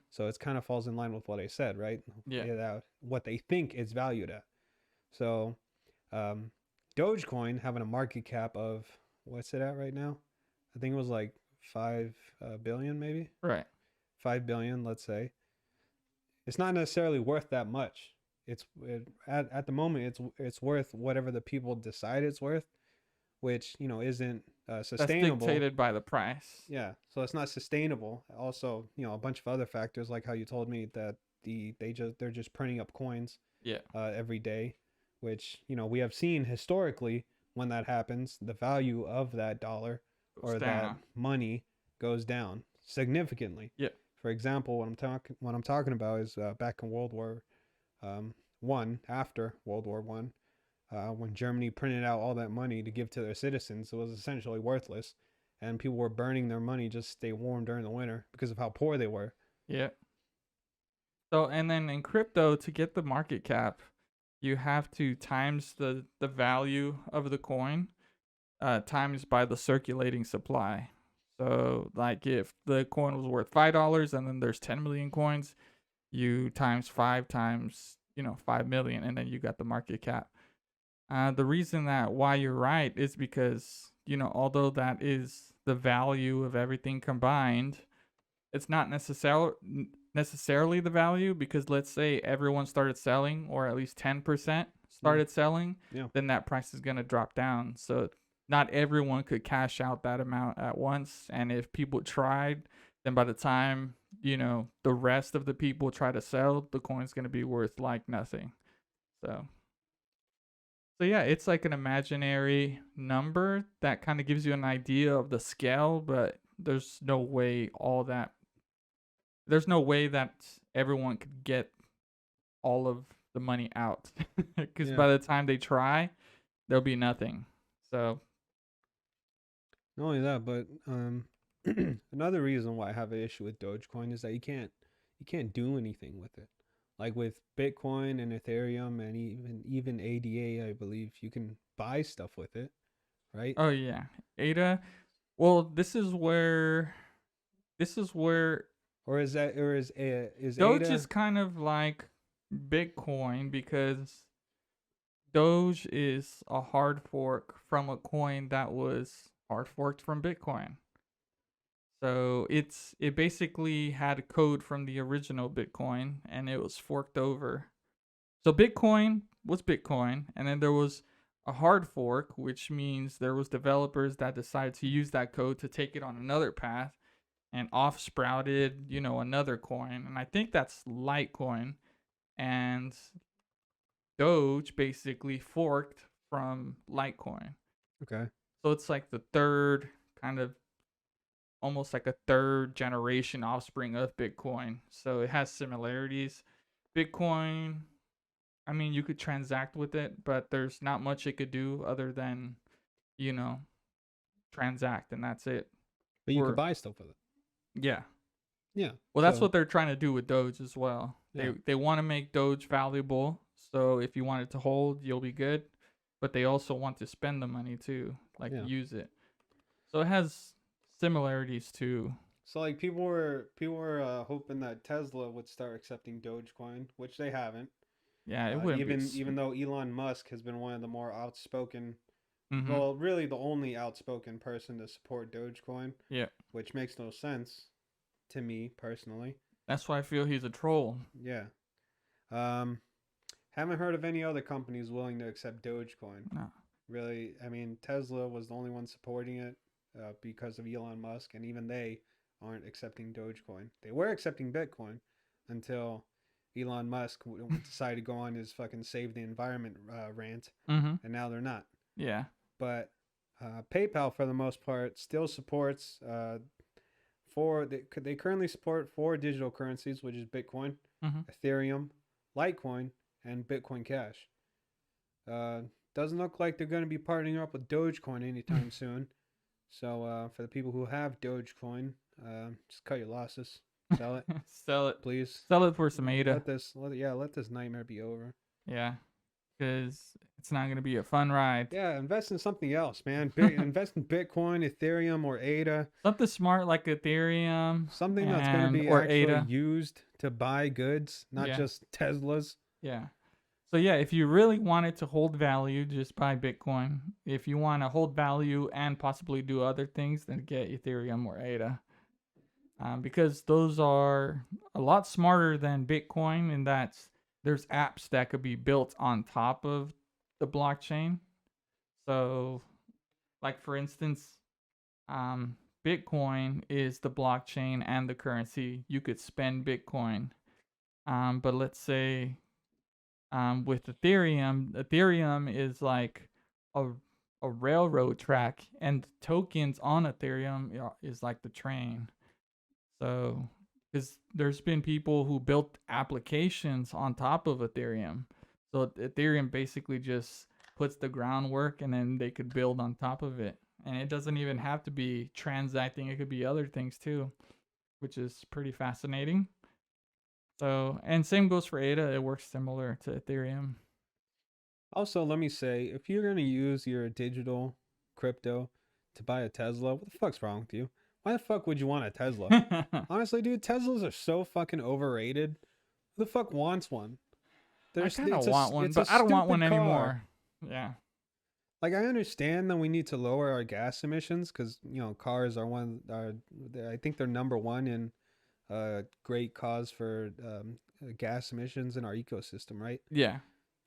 A: So it kind of falls in line with what I said, right?
B: Yeah.
A: What they think it's valued at. So Dogecoin having a market cap of, what's it at right now? I think it was like 5 billion maybe.
B: Right.
A: 5 billion, let's say. It's not necessarily worth that much. At the moment it's worth whatever the people decide it's worth, which isn't sustainable.
B: That's dictated by the price.
A: Yeah, so it's not sustainable. Also, a bunch of other factors, like how you told me that they're just printing up coins.
B: Yeah.
A: Every day, which we have seen historically, when that happens, the value of that dollar or that money goes down significantly.
B: Yeah.
A: For example, what I'm talking about is back in World War One, after World War One, when Germany printed out all that money to give to their citizens, it was essentially worthless, and people were burning their money just to stay warm during the winter because of how poor they were.
B: Yeah. So, and then in crypto, to get the market cap, you have to times the value of the coin times by the circulating supply. So, like if the coin was worth $5 and then there's 10 million coins, you times 5 times 5 million, and then you got the market cap. The reason that why you're right is because although that is the value of everything combined, it's not necessarily the value, because let's say everyone started selling, or at least 10% started selling, then that price is going to drop down. So not everyone could cash out that amount at once. And if people tried, then by the time, the rest of the people try to sell, the coin's going to be worth like nothing. So yeah, it's like an imaginary number that kind of gives you an idea of the scale, but there's no way that everyone could get all of the money out, because by the time they try, there'll be nothing. So
A: not only that, but another reason why I have an issue with Dogecoin is that you can't do anything with it. Like with Bitcoin and Ethereum and even ADA, I believe you can buy stuff with it, right?
B: Oh yeah, ADA. Well, this is where.
A: Or is
B: Doge
A: ADA
B: is kind of like Bitcoin, because Doge is a hard fork from a coin that was hard forked from Bitcoin. So it basically had code from the original Bitcoin, and it was forked over. So Bitcoin was Bitcoin, and then there was a hard fork, which means there was developers that decided to use that code to take it on another path, and off sprouted, another coin. And I think that's Litecoin. And Doge basically forked from Litecoin.
A: Okay.
B: So it's like the third kind of, almost like a third generation offspring of Bitcoin. So it has similarities. Bitcoin, I mean, you could transact with it, but there's not much it could do other than, transact, and that's it.
A: But you could buy stuff with it.
B: Yeah.
A: Yeah.
B: Well, that's what they're trying to do with Doge as well.
A: Yeah.
B: They want to make Doge valuable. So if you want it to hold, you'll be good. But they also want to spend the money too, like use it. So it has similarities too.
A: So like people were hoping that Tesla would start accepting Dogecoin, which they haven't.
B: Yeah, it wouldn't
A: even though Elon Musk has been one of the more outspoken, well, really the only outspoken person to support Dogecoin.
B: Yeah.
A: Which makes no sense to me personally.
B: That's why I feel he's a troll.
A: Yeah. Haven't heard of any other companies willing to accept Dogecoin.
B: No.
A: Really, I mean, Tesla was the only one supporting it because of Elon Musk, and even they aren't accepting Dogecoin. They were accepting Bitcoin until Elon Musk decided to go on his fucking save the environment rant, and now they're not.
B: Yeah.
A: But PayPal, for the most part, still supports they currently support 4 digital currencies, which is Bitcoin, Ethereum, Litecoin, and Bitcoin Cash. Doesn't look like they're going to be partnering up with Dogecoin anytime soon. So for the people who have Dogecoin, just cut your losses. Sell it.
B: Sell it,
A: please.
B: Sell it for some ADA.
A: Let this nightmare be over.
B: Yeah, because it's not going to be a fun ride.
A: Yeah, invest in something else, man. Invest in Bitcoin, Ethereum, or ADA.
B: Something smart like Ethereum.
A: Something that's going to be actually ADA used to buy goods, not just Teslas.
B: Yeah. So yeah, if you really wanted to hold value, just buy Bitcoin. If you want to hold value and possibly do other things, then get Ethereum or ADA. Because those are a lot smarter than Bitcoin, in that there's apps that could be built on top of the blockchain. So, like for instance, Bitcoin is the blockchain and the currency. You could spend Bitcoin. But let's say with Ethereum is like a railroad track, and the tokens on Ethereum is like the train. So, because there's been people who built applications on top of Ethereum. So Ethereum basically just puts the groundwork, and then they could build on top of it. And it doesn't even have to be transacting. It could be other things too, which is pretty fascinating. So, and same goes for ADA. It works similar to Ethereum.
A: Also, let me say, if you're going to use your digital crypto to buy a Tesla, what the fuck's wrong with you? Why the fuck would you want a Tesla? Honestly, dude, Teslas are so fucking overrated. Who the fuck wants one?
B: I kind of want one, but I don't want one anymore. Yeah.
A: Like, I understand that we need to lower our gas emissions because, you know, cars are I think they're number one in great cause for gas emissions in our ecosystem, right?
B: Yeah.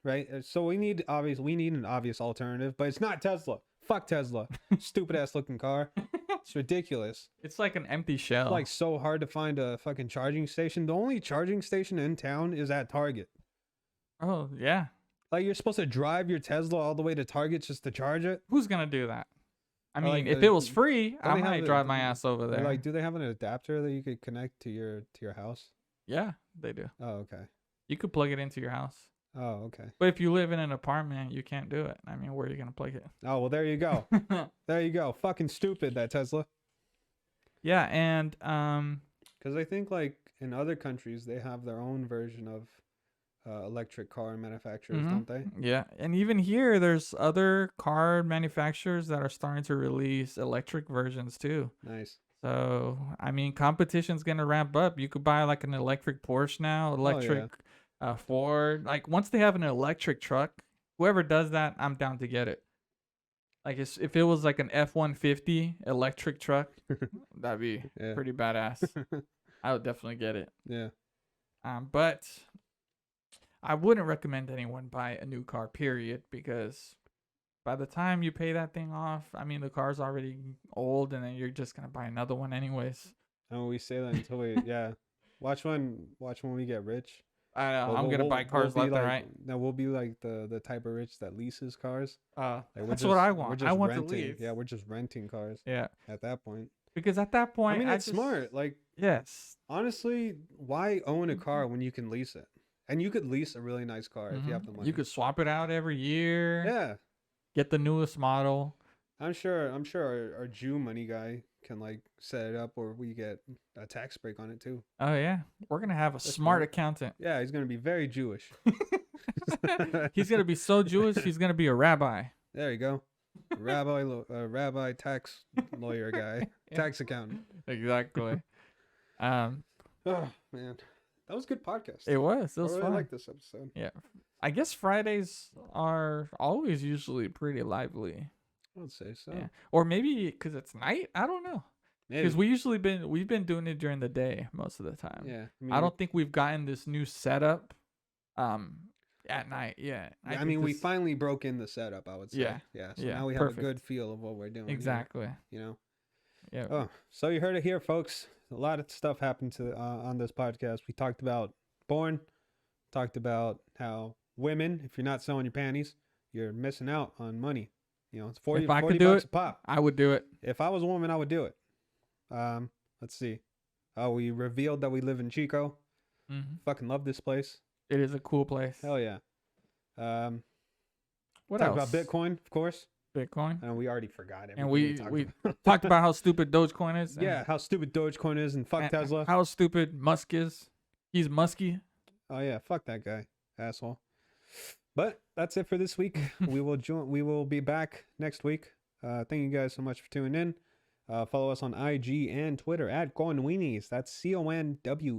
A: Right. So we need an obvious alternative, but it's not Tesla. Fuck Tesla. Stupid ass looking car. It's ridiculous.
B: It's like an empty shell.
A: It's like so hard to find a fucking charging station. The only charging station in town is at Target.
B: Oh, yeah.
A: Like, you're supposed to drive your Tesla all the way to Target just to charge it?
B: Who's going to do that? I mean, if it was free, I might drive my ass over there.
A: Like, do they have an adapter that you could connect to your house?
B: Yeah, they do.
A: Oh, okay.
B: You could plug it into your house.
A: Oh, okay.
B: But if you live in an apartment, you can't do it. I mean, where are you going to plug it?
A: Oh, well, there you go. There you go. Fucking stupid, that Tesla.
B: Yeah, and
A: because I think, like, in other countries, they have their own version of electric car manufacturers, don't they?
B: Yeah, and even here, there's other car manufacturers that are starting to release electric versions too.
A: Nice.
B: So, I mean, competition's going to ramp up. You could buy like an electric Porsche now, electric Ford. Like, once they have an electric truck, whoever does that, I'm down to get it. Like, if it was like an F-150 electric truck, that'd be pretty badass. I would definitely get it.
A: Yeah.
B: But I wouldn't recommend anyone buy a new car, period, because by the time you pay that thing off, I mean, the car's already old, and then you're just going to buy another one anyways.
A: And we say that until we, watch when we get rich.
B: I know. I'm going to buy cars left and right.
A: Now, we'll be like the type of rich that leases cars.
B: Like that's what I want. I want
A: renting.
B: to lease.
A: Yeah, we're just renting cars.
B: Yeah.
A: At that point.
B: Because at that point,
A: I mean, it's smart. Like,
B: yes.
A: Honestly, why own a car when you can lease it? And you could lease a really nice car if you have the money.
B: You could swap it out every year.
A: Yeah.
B: Get the newest model.
A: I'm sure our Jew money guy can like set it up, or we get a tax break on it too.
B: Oh yeah, we're gonna have a smart accountant.
A: Yeah, he's gonna be very Jewish.
B: He's gonna be so Jewish. He's gonna be a rabbi.
A: There you go, rabbi tax lawyer guy, tax accountant.
B: Exactly.
A: Oh man, that was a good podcast.
B: It was. It was
A: fun. I
B: fun.
A: like this episode.
B: Yeah, I guess Fridays are always usually pretty lively.
A: I would say so.
B: Yeah. Or maybe because it's night. I don't know. Because we've been doing it during the day most of the time.
A: Yeah.
B: I don't think we've gotten this new setup at night yet.
A: I mean, we finally broke in the setup, I would say.
B: Yeah.
A: Yeah. So now we have a good feel of what we're doing.
B: Exactly.
A: You know?
B: Yeah.
A: Oh, so you heard it here, folks. A lot of stuff happened on this podcast. We talked about porn, talked about how women, if you're not selling your panties, you're missing out on money. You know, it's 40 bucks a pop.
B: I would do it.
A: If I was a woman, I would do it. Let's see. We revealed that we live in Chico. Fucking love this place.
B: It is a cool place.
A: Hell yeah.
B: What
A: talked
B: else?
A: about Bitcoin, of course.
B: Bitcoin.
A: And we already forgot it.
B: And we talked about how stupid Dogecoin is.
A: Yeah, how stupid Dogecoin is, and fuck Tesla.
B: How stupid Musk is. He's musky.
A: Oh yeah, fuck that guy, asshole. But that's it for this week. We will be back next week. Thank you guys so much for tuning in. Follow us on IG and Twitter at Gone Weenies. That's CONWEENIES.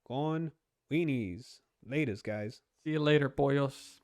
A: Gone Weenies. Latest, guys.
B: See you later, boyos.